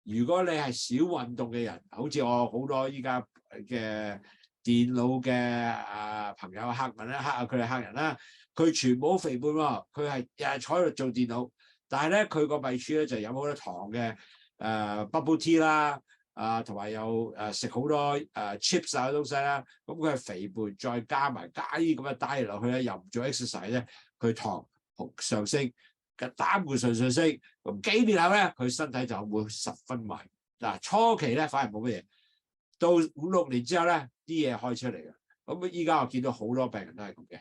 如果你係少運動嘅人，好似我好多依家嘅電腦嘅朋友客人咧，佢哋客人啦，佢全部肥胖喎，佢係日日坐喺度做電腦，但係咧佢個弊處咧就飲好多糖嘅bubble tea 啦，同埋有食好多chips 嘅東西啦，咁佢係肥胖，再加埋加啲咁嘅 diet 落去咧，又唔做 exercise 咧，佢糖上升，膽固醇上升，咁幾年後咧佢身體就會十分壞。嗱，初期咧反而冇乜嘢，到5、6年之後咧啲嘢開出嚟嘅。咁依家我見到好多病人都係咁嘅。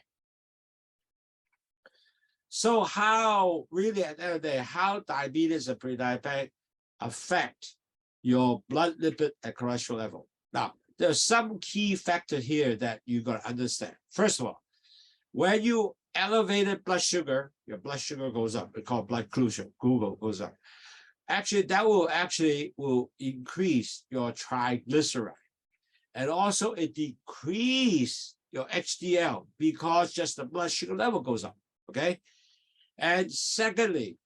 So how really at the end of the day, how diabetes and pre-diabetic affect your blood lipid and cholesterol level? Now, there's some key factor here that you got to understand. First of all, when you elevated blood sugar, your blood sugar goes up. We call blood glucose goes up. Actually, that will increase your triglyceride. And also it decrease your HDL because just the blood sugar level goes up, okay? And secondly,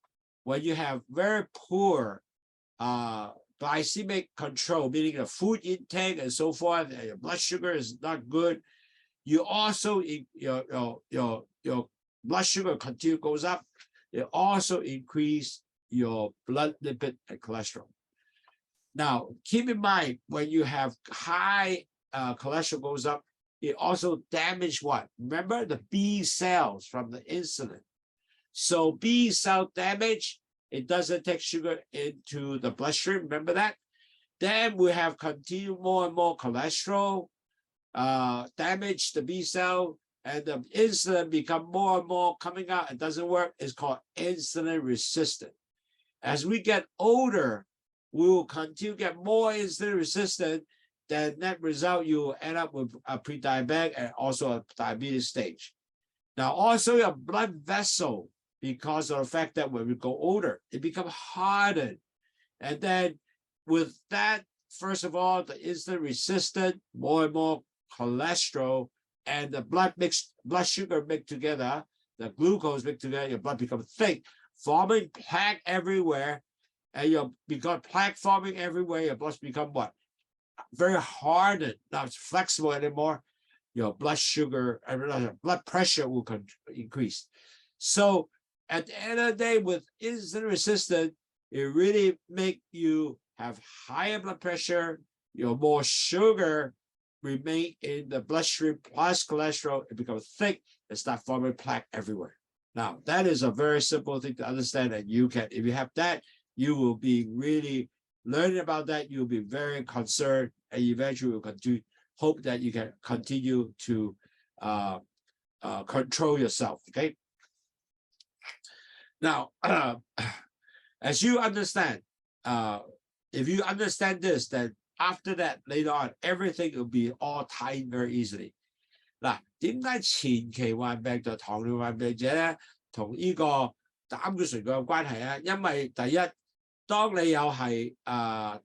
when you have very poor glycemic control, meaning the food intake and so forth, and your blood sugar is not good, you also, your blood sugar continue goes up, it also increase your blood lipid and cholesterol. Now, keep in mind, when you have high cholesterol goes up, it also damage what? Remember the B cells from the insulin. So B cell damage, it doesn't take sugar into the bloodstream. Remember that? Then we have continued more and more cholesterol, damage the B cell, and the insulin become more and more coming out. It doesn't work. It's called insulin resistant. As we get older, we will continue to get more insulin resistant. Then net result, you will end up with a pre-diabetic and also a diabetes stage. Now, also your blood vessel, because of the fact that when we go older, it becomes hardened. And then with that, first of all, the insulin resistant, more and more cholesterol, and the blood sugar mixed together, the glucose mixed together, your blood becomes thick, forming plaque everywhere. And you got plaque forming everywhere, your blood become what? Very hardened, not flexible anymore. Your blood sugar, blood pressure will increase. So at the end of the day, with insulin resistant, it really make you have higher blood pressure, your more sugar remain in the bloodstream plus cholesterol, it becomes thick and start forming plaque everywhere. Now, that is a very simple thing to understand, and you can, if you have that, you will be really learning about that, you'll be very concerned, and eventually will continue, hope that you can continue to control yourself, okay? Now, as you understand, if you understand this, then after that, later on, everything will be all tied very easily. 嗱，點解前期患病就糖尿患病者咧，同呢個膽固醇有關係啊？因為第一，當你有係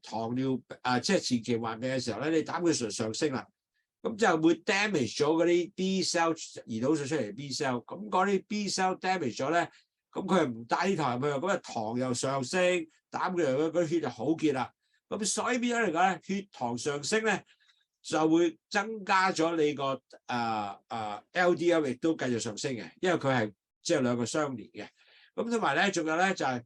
糖尿即係前期患病嘅時候咧，你膽固醇上升啦，咁就會 damage 咗嗰啲 B cell 胰島素出嚟 B cell， 咁嗰啲 B cell damage 咗咧，咁佢又唔帶啲糖入去，咁啊糖又上升，膽固醇嗰啲血就好結啦。咁所以變咗嚟講咧，血糖上升咧，就會增加咗你個LDL 亦都繼續上升嘅，因為佢係即係兩個相連嘅。咁同埋咧，仲有咧就係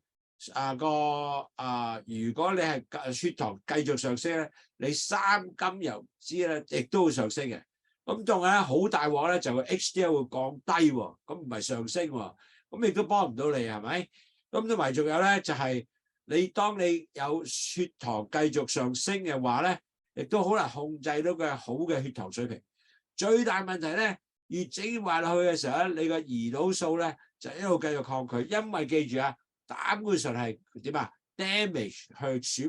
如果你係血糖繼續上升咧，你三甘油脂咧亦都會上升嘅。咁仲有咧好大鑊咧，就個 HDL 會降低喎，咁唔係上升喎，咁亦都幫唔到你係咪？咁同埋仲有咧就係當你有血糖繼續上升嘅話咧，亦都好難控制到佢好嘅血糖水平。最大問題咧，越整壞落去嘅時候咧，你個胰島素咧就一路繼續抗拒，因為記住啊，膽固醇係點啊 damage 去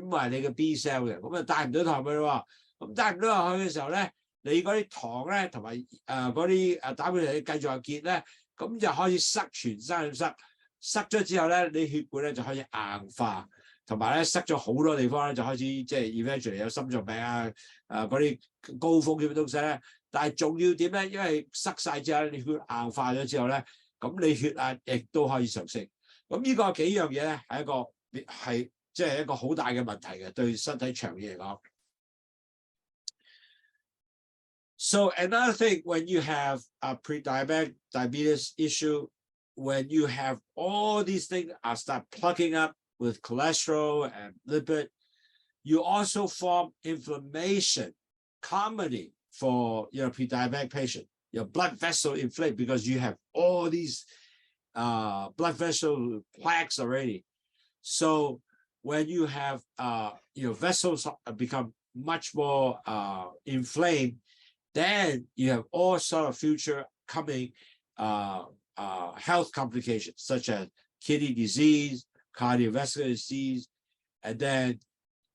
損壞你嘅 B cell 嘅，咁啊帶唔到糖去咯。咁帶唔到落去嘅時候咧，你嗰啲糖咧同埋嗰啲膽固醇繼續結咧，咁就開始塞全身塞。塞咗之後咧，你血管咧就開始硬化，同埋咧塞咗好多地方咧就開始即係 eventually 有心臟病啊嗰啲高風險嘅東西咧。但係重要點咧，因為塞晒之後，你血硬化咗之後咧，咁你血壓亦都可以上升。咁呢個幾樣嘢咧係即係一個好大嘅問題嘅，對身體長遠嚟講。So another thing, when you have a diabetes issue, when you have all these things start plugging up with cholesterol and lipid, you also form inflammation commonly for pre-diabetic patient. Your blood vessel inflate because you have all these blood vessel plaques already. So when you have vessels become much more inflamed, then you have all sort of future coming health complications such as kidney disease, cardiovascular disease, and then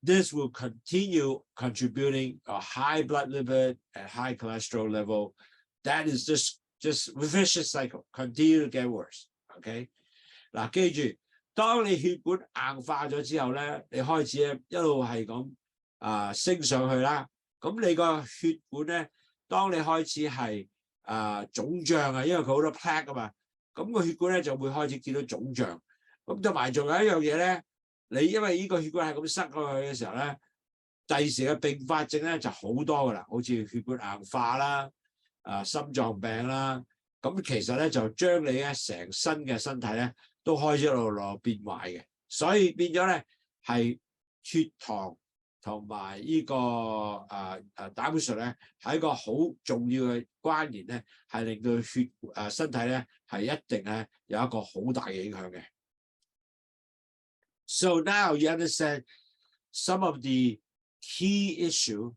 this will continue contributing a high blood lipid and high cholesterol level. That is just a vicious cycle, continue to get worse. Okay? 嗱，記住，當你血管硬化咗之後咧，你開始咧一路係咁升上去啦。咁你個血管咧，當你開始係腫脹啊，因為佢好多 plaque 啊嘛，咁個血管咧就會開始見到腫脹。咁同埋仲有一樣嘢咧，你因為呢個血管係咁塞過去嘅時候咧，第時嘅併發症咧就好多噶啦，好似血管硬化啦、心臟病啦，咁其實咧就將你咧成身嘅身體咧都開始一路變壞嘅，所以變咗咧係血糖同埋呢個膽固醇咧係一個好重要嘅關聯咧，係令到身體咧係一定咧有一個好大嘅影響嘅。So now you understand some of the key issue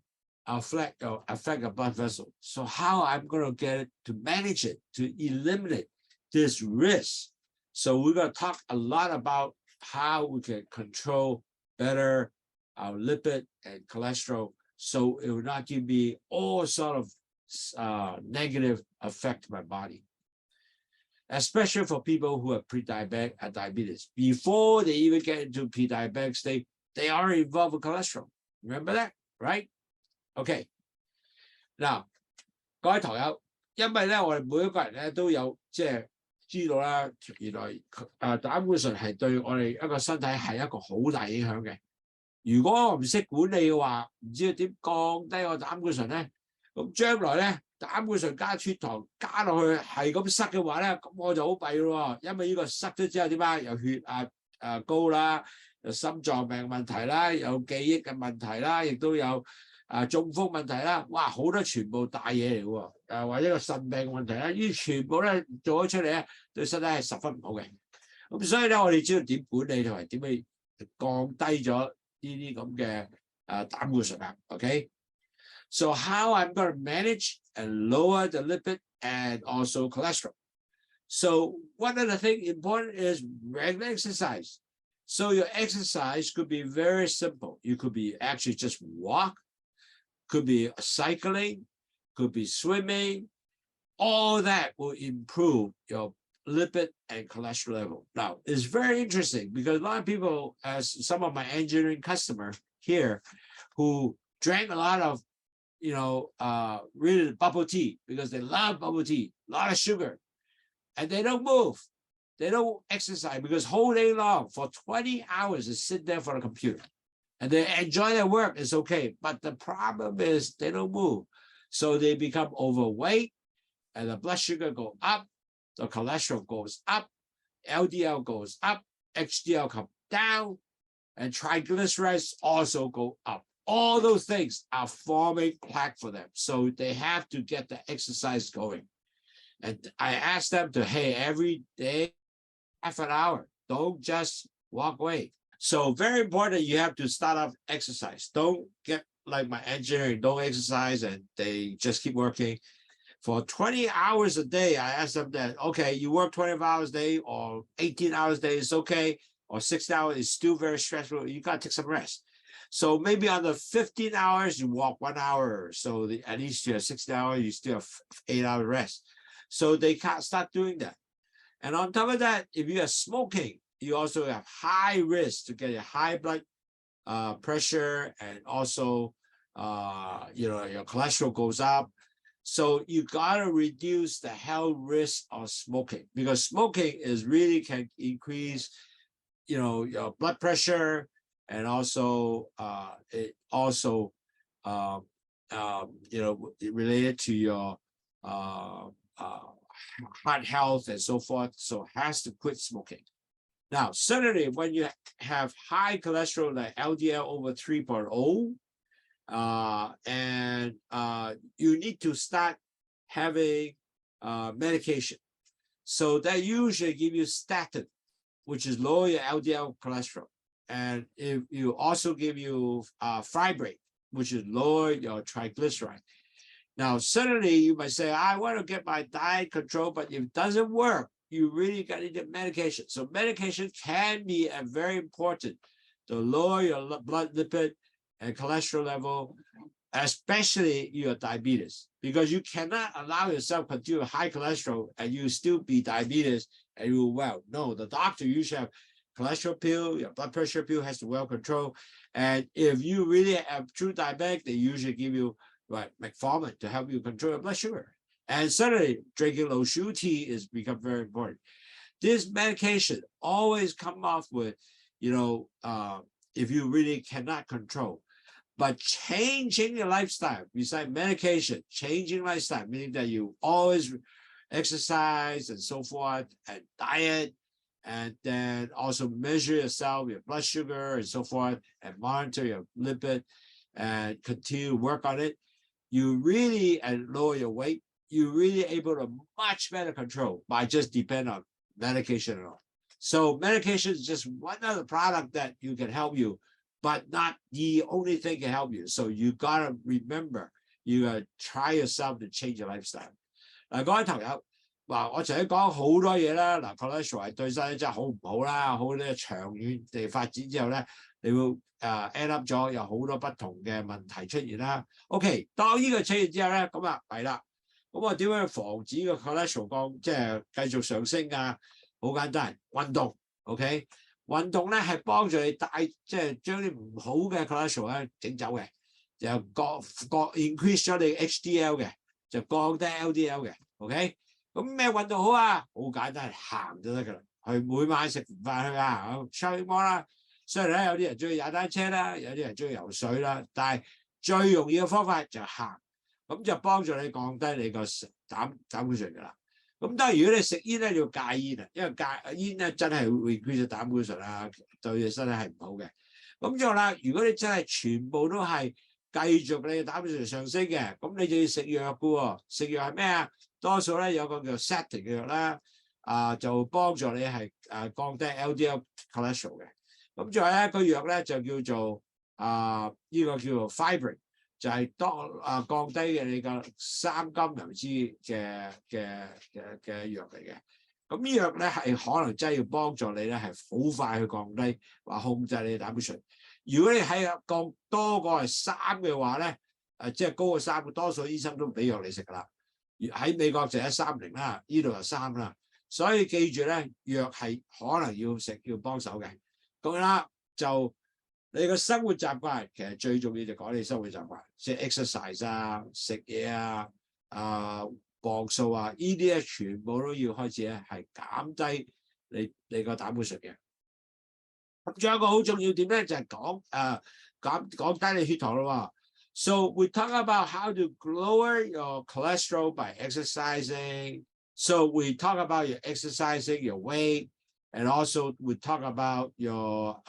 affect the blood vessel. So how I'm going to get it to manage it, to eliminate this risk. So we're going to talk a lot about how we can control better our lipid and cholesterol, so it will not give me all sort of negative effect to my body. Especially for people who are pre-diabetic and diabetes. Before they even get into pre-diabetic state, they are involved with cholesterol. Remember that, right? Okay. Now, 各位堂友，因為咧我哋每一個人咧都有即係知道啦，原來膽固醇係對我哋一個身體係一個好大影響嘅。如果我唔識管理嘅話，唔知點降低個膽固醇咧，咁將來咧膽固醇加血糖加落去係咁塞嘅話咧，咁我就好弊咯。因為呢個塞咗之後點啊？有血壓高啦，有心臟病問題啦，有記憶嘅問題啦，亦都有中風問題啦。哇，好多全部大嘢嚟喎。或者個腎病嘅問題啦，呢啲全部咧做咗出嚟咧，對身體係十分唔好嘅。咁所以咧，我哋知道點管理同埋點去降低咗呢啲咁嘅膽固醇啊。OK。So how I'm going to manage and lower the lipid and also cholesterol. So one of the things important is regular exercise. So your exercise could be very simple. You could be actually just walk, could be cycling, could be swimming. All that will improve your lipid and cholesterol level. Now, it's very interesting because a lot of people, as some of my engineering customers here, who drank a lot of really bubble tea because they love bubble tea, a lot of sugar, and they don't move. They don't exercise because whole day long for 20 hours they sit there for the computer and they enjoy their work. It's okay. But the problem is they don't move. So they become overweight and the blood sugar go up, the cholesterol goes up, LDL goes up, HDL comes down, and triglycerides also go up. All those things are forming plaque for them. So they have to get the exercise going. And I ask them to, hey, every day, half an hour, don't just walk away. So very important, you have to start off exercise. Don't get like my engineering, don't exercise and they just keep working. For 20 hours a day, I ask them that, okay, you work 25 hours a day or 18 hours a day, it's okay. Or 6 hours is still very stressful. You got to take some rest. So maybe on the 15 hours, you walk 1 hour. So at least you have 16 hours, you still have 8 hours rest. So they can't start doing that. And on top of that, if you are smoking, you also have high risk to get a high blood pressure, and also your cholesterol goes up. So you gotta reduce the health risk of smoking, because smoking is really can increase your blood pressure, and also it also related to your heart health and so forth. So has to quit smoking. Now, certainly when you have high cholesterol like LDL over 3.0, and you need to start having medication. So that usually give you statin, which is lower your LDL cholesterol. And if you also give you fibrate, which is lower your triglyceride. Now, certainly you might say, I want to get my diet control, but if it doesn't work, you really got to get medication. So medication can be very important to lower your blood lipid and cholesterol level, especially your diabetes, because you cannot allow yourself to continue high cholesterol and you still be diabetes and you well. No, the doctor usually have cholesterol pill, your blood pressure pill has to well control. And if you really have true diabetic, they usually give you metformin to help you control your blood sugar. And certainly drinking low sugar tea is become very important. This medication always come off with, if you really cannot control. But changing your lifestyle, besides medication, changing lifestyle, meaning that you always exercise and so forth, and diet, and then also measure yourself, your blood sugar and so forth, and monitor your lipid, and continue to work on it. You really, and lower your weight, you're really able to much better control by just depend on medication at all. So medication is just one other product that you can help you, but not the only thing can help you. So you gotta remember, you gotta try yourself to change your lifestyle. 嗱，各位朋友，嗱，我頭先講好多嘢啦，嗱 cholesterol 係對身體真係好唔好啦，好咧長遠地發展之後咧，你會end up 咗有好多不同嘅問題出現啦。OK， 當呢個出現之後咧，咁啊係啦，咁我點樣防止個 cholesterol 即係繼續上升啊？好簡單，運動 ，OK。運動咧係幫助你即係將啲唔好嘅 cholesterol 咧整走嘅，就increase 咗你 HDL 嘅，就降低 LDL 嘅 ，OK。咁咩運動好啊？好簡單，行就得㗎啦。去每晚食完飯去啊，shopping mall 啦。雖然咧有啲人中意踩單車啦，有啲人中意游水啦，但係最容易嘅方法就行，咁就幫助你降低你個膽固醇㗎啦。咁但係如果你食煙咧，要戒煙啊，因為戒煙咧真係會 increase 膽固醇啊，對你身體係唔好嘅。咁之後啦，如果你真係全部都係繼續你嘅膽固醇上升嘅，咁你就要食藥嘅喎。食藥係咩啊？多數咧有個叫 statin 嘅藥啦，就幫助你係降低 LDL cholesterol 嘅。咁最後咧個藥咧就叫做呢個叫做 fibrate。就係降低嘅你個三甘油脂嘅藥嚟嘅，咁呢藥咧係可能真係要幫助你咧係好快去降低，話控制你嘅膽固醇。如果你係降多過係3嘅話咧，即係高過3，多數醫生都唔俾藥你食㗎啦。喺美國就130啦，呢度就3啦，所以記住咧，藥係可能要食要幫手嘅。咁啦就。你個生活習慣其實最重要就講你生活習慣，即係 exercise 啊、食嘢啊、磅數啊，呢啲咧全部都要開始咧係減低你個膽固醇嘅。咁仲有一個好重要點咧，就係降低你血糖咯喎。So we talk about how to lower your cholesterol by exercising. So we talk about your exercising, your weight, and also we talk about your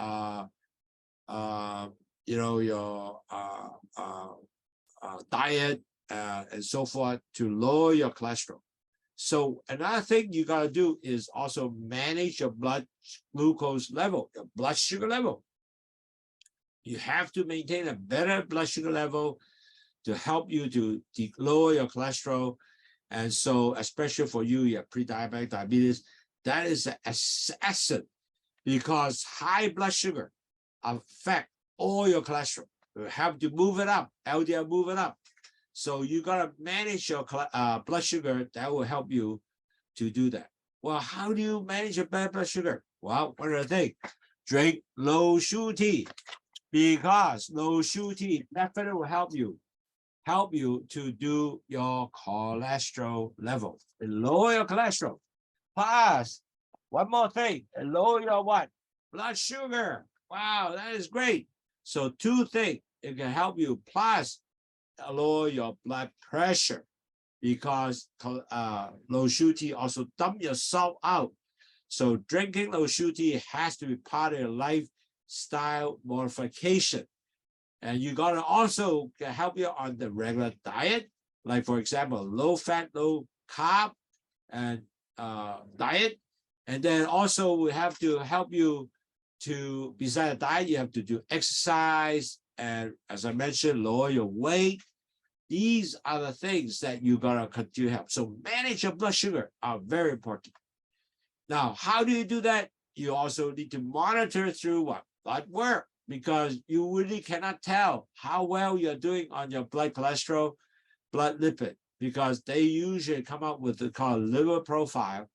your diet and so forth to lower your cholesterol. So another thing you got to do is also manage your blood glucose level, your blood sugar level. You have to maintain a better blood sugar level to help you to lower your cholesterol. And so, especially for you, you have pre-diabetic diabetes, that is an essence because high blood sugar affect all your cholesterol. You have to move it up, LDL move it up. So you got to manage your blood sugar. That will help you to do that. Well, how do you manage your blood sugar? Well, one of the things, drink low sugar tea, because low sugar tea definitely will help you to do your cholesterol level. It lower your cholesterol. Plus, one more thing, it lower your what? Blood sugar. Wow, that is great. So two things, it can help you. Plus, lower your blood pressure, because low sugar tea also dump your salt out. So drinking low sugar tea has to be part of your lifestyle modification. And you gotta also help you on the regular diet, like for example, low fat, low carb, and diet. And then also we have to help you to, besides diet, you have to do exercise, and as I mentioned, lower your weight. These are the things that you gotta continue to help. So manage your blood sugar are very important. Now, how do you do that? You also need to monitor through what? Blood work, because you really cannot tell how well you're doing on your blood cholesterol, blood lipid, because they usually come up with the called liver profile,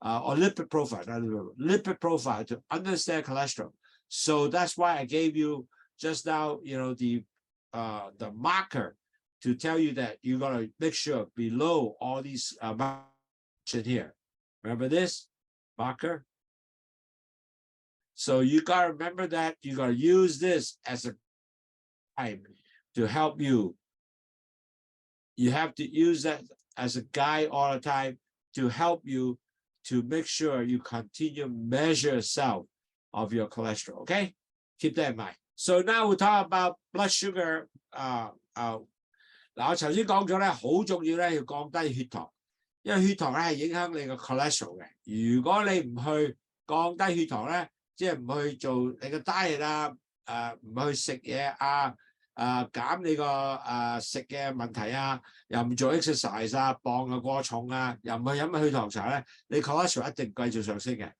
or lipid profile, not liver, lipid profile, to understand cholesterol. So that's why I gave you just now, the marker to tell you that you gotta make sure below all these here. Remember this marker? So you gotta remember that. You gotta use this as a time to help you. You have to use that as a guide all the time to help you to make sure you continue measure yourself of your cholesterol. Okay, keep that in mind. So now we talk about blood sugar. 嗱，我頭先講咗咧，好重要咧，要降低血糖，因為血糖咧係影響你個 cholesterol 嘅。如果你唔去降低血糖咧，即係唔去做你個 diet 啊，唔去食嘢減你個食嘅問題啊，又唔做 exercise 啊，磅又過重啊，又唔去飲血糖茶咧，你 cholesterol 一定繼續上升嘅。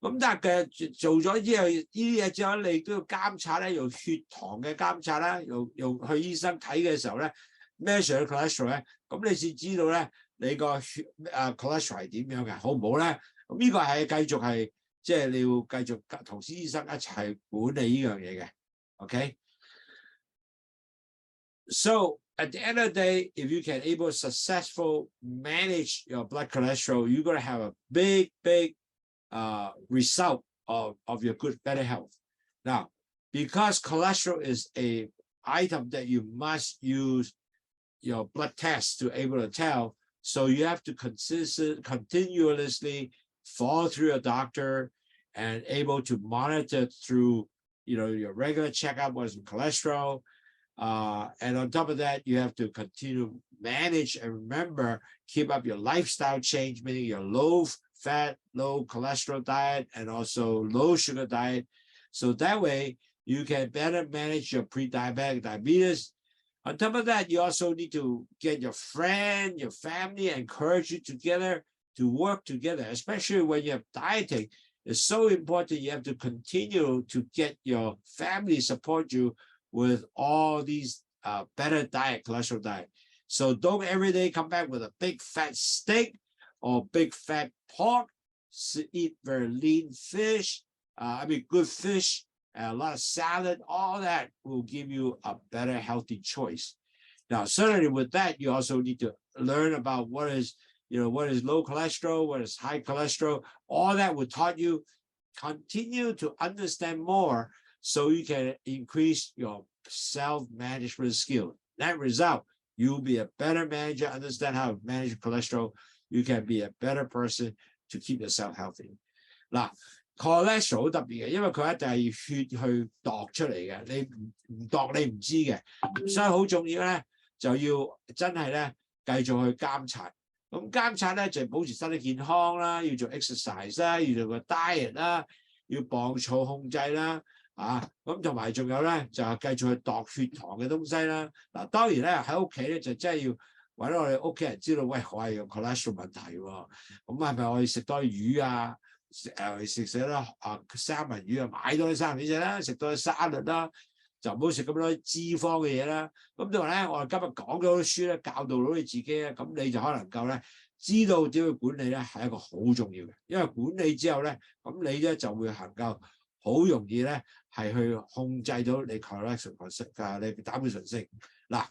咁但係做咗呢啲嘢之後，你都要監察咧，用血糖嘅監察啦，用去醫生睇嘅時候咧。measure cholesterol 咧，咁你先知道咧，你個cholesterol 係點樣嘅，好唔好咧？咁呢個係繼續係，即係你要繼續同醫生一齊管理呢樣嘢嘅。OK。So at the end of the day, if you can able to successful manage your blood cholesterol, you're gonna have a big result of your better health. Now, because cholesterol is a item that you must use your blood test to able to tell, so you have to continuously follow through a doctor and able to monitor through your regular checkup with cholesterol, and on top of that you have to continue manage and remember keep up your lifestyle change, meaning your low fat, low cholesterol diet and also low sugar diet, so that way you can better manage your pre-diabetic diabetes. On top of that, you also need to get your friend, your family, encourage you together to work together, especially when you have dieting. It's so important. You have to continue to get your family support you with all these better diet, cholesterol diet. So don't every day come back with a big fat steak or big fat pork. Eat very lean fish, good fish. A lot of salad, all that will give you a better healthy choice. Now, certainly with that, you also need to learn about what is low cholesterol, what is high cholesterol, all that will taught you. Continue to understand more so you can increase your self-management skill. That result, you'll be a better manager, understand how to manage cholesterol. You can be a better person to keep yourself healthy. Now, cholesterol 好特別嘅，因為佢一定係血去度出嚟嘅，你唔度你唔知嘅，所以好重要咧，就要真係咧繼續去監察。咁監察咧就係保持身體健康啦，要做 exercise 啦，要做個 diet 啦，要磅數控制啦，咁同埋仲有咧就係繼續去度血糖嘅東西啦。嗱，當然咧喺屋企咧就真係要揾我哋屋企人知道，喂，我係有 cholesterol 問題喎，咁係咪我要食多魚啊？食啦三文魚啊，買多啲三文魚食啦，食多啲沙律啦，就唔好食咁多脂肪嘅嘢啦。咁同埋咧，我哋今日講咗好多書咧，教導到你自己咧，咁你就可能夠咧知道點去管理咧，係一個好重要嘅。因為管理之後咧，咁你咧就會能夠好容易咧係去控制到你 cholesterol 你膽固醇升嗱。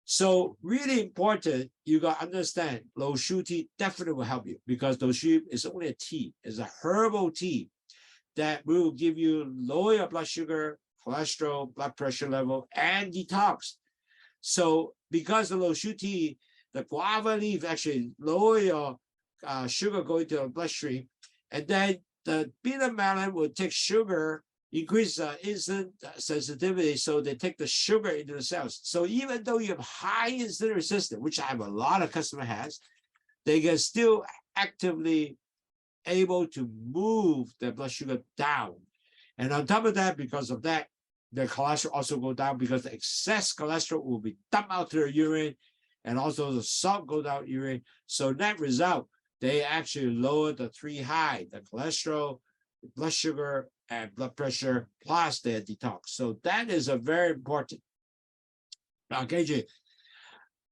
So really important, you got to understand LOWSUTEA definitely will help you because LOWSUTEA is only a tea, it's a herbal tea that will give you lower your blood sugar, cholesterol, blood pressure level, and detox. So because the LOWSUTEA, the guava leaf actually lower your sugar going to your bloodstream, and then the peanut melon will take sugar, increase insulin sensitivity, so they take the sugar into the cells. So even though you have high insulin resistance, which I have a lot of customers has, they can still actively able to move their blood sugar down. And on top of that, because of that, their cholesterol also go down because the excess cholesterol will be dumped out to their urine, and also the salt goes out urine. So net result, they actually lower the three high, the cholesterol, blood sugar, and blood pressure, plus their detox. So that is a very important. 嗱，記住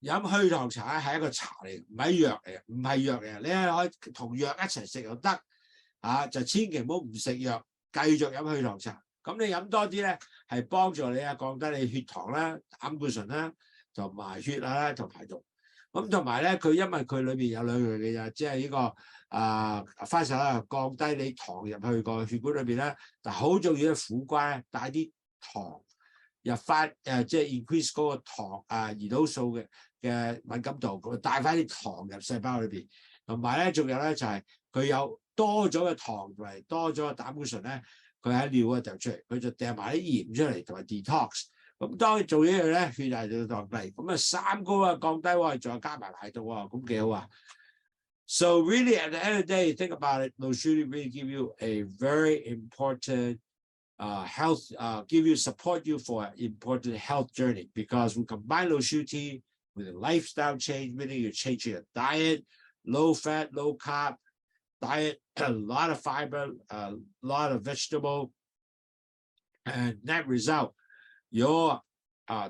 飲去糖茶係一個茶嚟，唔係藥嚟，唔係藥嚟。你係可以同藥一齊食又得，就千祈唔好唔食藥，繼續飲去糖茶。咁你飲多啲咧，係幫助你降低你血糖啦、膽固醇啦，同埋血壓啦同排毒。咁同埋咧，佢因為佢裏邊有兩樣嘢即係呢個番石啦，降低你糖入去個血管裏邊咧，但好重要嘅苦瓜咧，帶啲糖入翻即係 increase 嗰個糖胰島素嘅敏感度，帶翻啲糖入細胞裏邊。同埋咧，仲有咧就係佢有多咗嘅糖同埋多咗嘅膽固醇咧，佢喺尿嗰度掉出嚟，佢就掟埋啲鹽出嚟同埋 detox。咁當你做呢樣咧，血壓就降低，咁三高降低喎，仲有加埋排毒喎，咁幾好啊！ So really at the end of the day, think about it, LOWSUTEA really give you a very important health, support you for an important health journey because we combine LOWSUTEA with a lifestyle change, meaning you're changing your diet, low fat, low carb diet, a lot of fiber, a lot of vegetable, and that result, your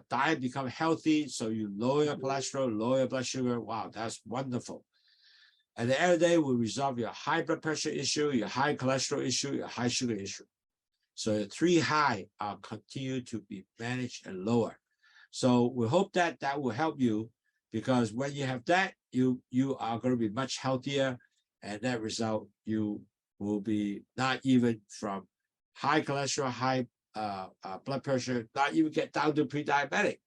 diet become healthy, so you lower your cholesterol, lower your blood sugar. Wow, that's wonderful. At the end of the day, we resolve your high blood pressure issue, your high cholesterol issue, your high sugar issue. So the three high continue to be managed and lower. So we hope that that will help you because when you have that, you are going to be much healthier, and that result, you will be not even from high cholesterol, high blood pressure, not even get down to pre-diabetic.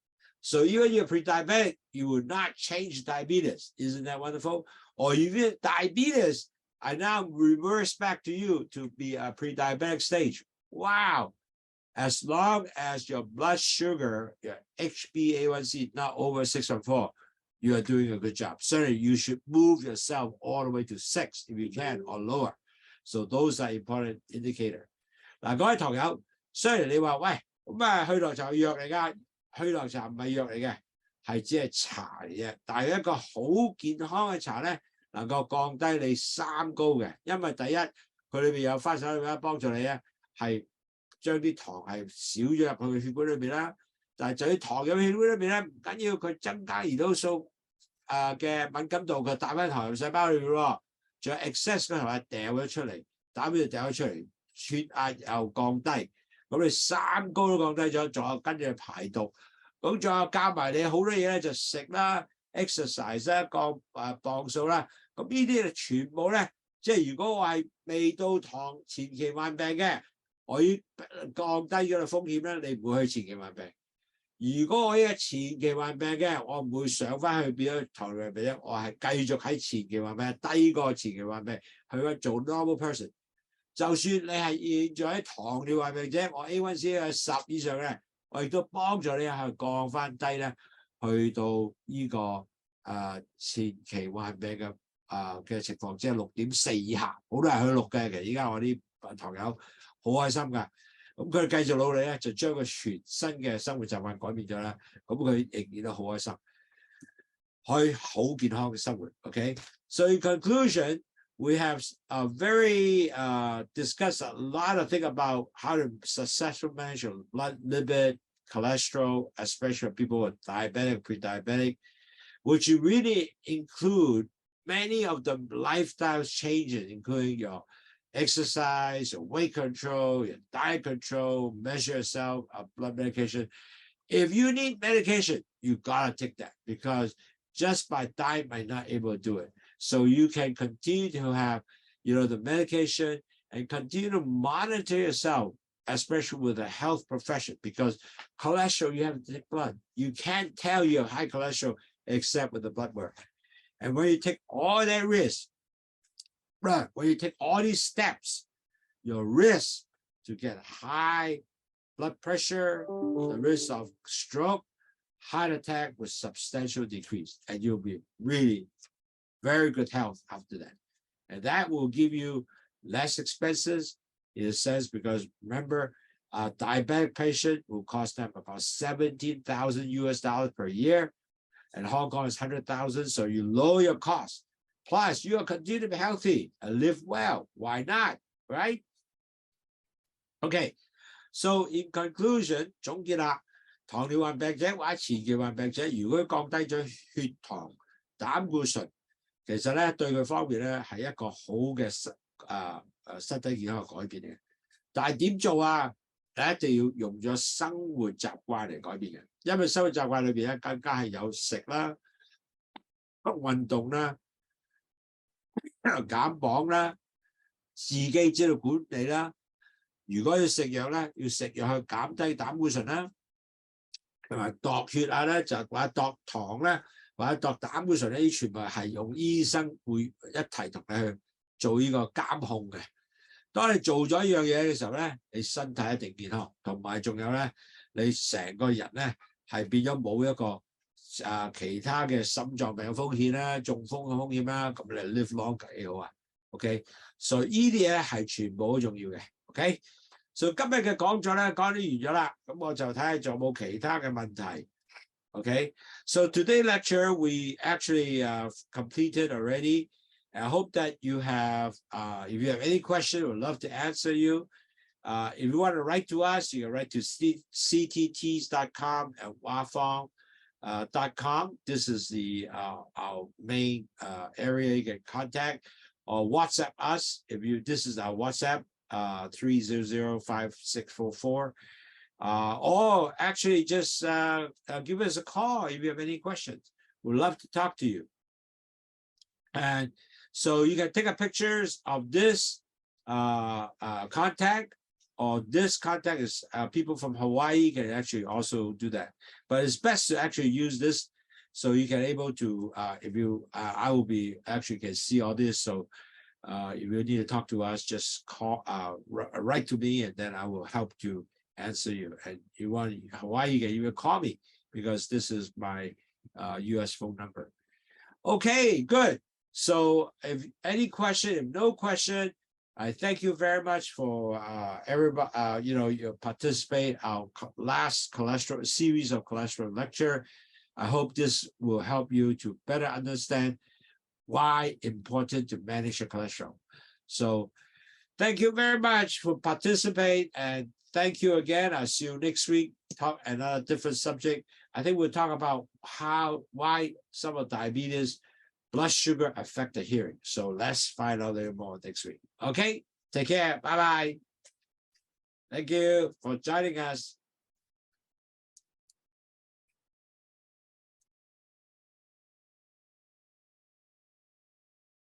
So even you're pre-diabetic, you will not change diabetes. Isn't that wonderful? Or even diabetes, I now reverse back to you to be a pre-diabetic stage. Wow. As long as your blood sugar, your HbA1c not over 6.4, you are doing a good job. Certainly, you should move yourself all the way to 6 if you can or lower. So those are important indicators. 嗱，各位堂友，雖然你話喂咁去糖茶係藥嚟㗎，去糖茶唔係藥嚟嘅，係只係茶嚟嘅。但係一個好健康嘅茶咧，能夠降低你三高嘅，因為第一佢裏邊有番石榴幫助你咧，係將啲糖係少咗入去血管裏邊啦。但係就啲糖入血管裏邊咧，唔緊要，佢增加胰島素嘅敏感度，佢帶翻糖入細胞裏邊喎。仲有 excess 嘅糖係掉咗出嚟，膽固醇掉咗出嚟，血壓又降低，咁你三高都降低咗，仲有跟住排毒，咁仲有加埋你好多嘢咧，就食啦、exercise 啦、降磅數啦，咁呢啲全部咧，即係如果我係未到糖前期患病嘅，我要降低咗個風險咧，你唔會去前期患病。如果我呢個前期患病嘅，我唔會上翻去變咗糖尿病嘅，我係繼續喺前期患病，低過前期患病，去做 normal person。就算你係現在喺糖尿患病者，我 A1C 係10以上嘅，我亦都幫助你係降翻低咧，去到呢個前期患病嘅情況，即係6.4以下，好多人去6嘅。其實依家我啲堂友好開心㗎。咁佢繼續努力咧，就將佢全新嘅生活習慣改變咗啦。咁佢仍然都好開心，可以好健康嘅生活。OK， So in conclusion, we have very discussed a lot of things about how to successfully manage your blood lipid, cholesterol, especially people with diabetic, pre-diabetic, which really include many of the lifestyle changes, including your exercise, your weight control, your diet control, measure yourself, blood medication. If you need medication, you gotta take that, because just by diet might not able to do it. So you can continue to have, the medication and continue to monitor yourself, especially with a health profession, because cholesterol, you have to take blood. You can't tell you have high cholesterol except with the blood work. And when you take all that risk, right, when you take all these steps, your risk to get high blood pressure, the risk of stroke, heart attack with substantial decrease, and you'll be really very good health after that. And that will give you less expenses in a sense, because remember, a diabetic patient will cost them about $17,000 per year, and Hong Kong is 100,000. So you lower your cost. Plus, you'll continue to be healthy and live well. Why not? Right? Okay. So in conclusion， 總結啦，糖尿病病者或者前期患病者，如果降低咗血糖、膽固醇，其實咧對佢方面咧係一個好嘅身體健康嘅改變嚟嘅。但係點做啊？你一定要用咗生活習慣嚟改變嘅，因為生活習慣裏邊咧更加係有食啦、運動啦、減磅啦、自己知道管理啦。如果要食藥咧，要食藥去減低膽固醇啦，同埋度血壓咧，就或者度糖咧，或者度膽固醇呢啲全部係用醫生會一齊同你去做呢個監控嘅。當你做咗呢樣嘢嘅時候咧，你身體一定健康，同埋仲有咧，你成個人咧係變咗冇一個其他嘅心臟病嘅風險啦、中風嘅風險啦，咁你 live long 幾好啊 ？OK， 所以呢啲嘢係全部好重要嘅。OK， 所以今日嘅講座咧講啲完咗啦，咁我就睇下仲有冇其他嘅問題。Okay, so today's lecture we actually completed already. I hope that you have, if you have any question, we'd love to answer you. If you want to write to us, you can write to ctts.com and wafong.com. This is the our main area you can contact, or WhatsApp us. This is our WhatsApp 3005644. Or actually just give us a call if you have any questions. We'd love to talk to you. And so you can take a pictures of this contact, or this contact is people from Hawaii can actually also do that. But it's best to actually use this so you can able to, if you, I will be actually can see all this. So if you need to talk to us, just call, write to me, and then I will help you answer you. And you want Hawaii, you can even call me, because this is my US phone number. Okay, good. So if any question, if no question, I thank you very much for everybody, you participate our last cholesterol series of cholesterol lecture. I hope this will help you to better understand why important to manage your cholesterol. So thank you very much for participating, and thank you again. I'll see you next week. Talk another different subject. I think we'll talk about why some of diabetes, blood sugar affect the hearing. So let's find out a little more next week. Okay, take care. Bye-bye. Thank you for joining us.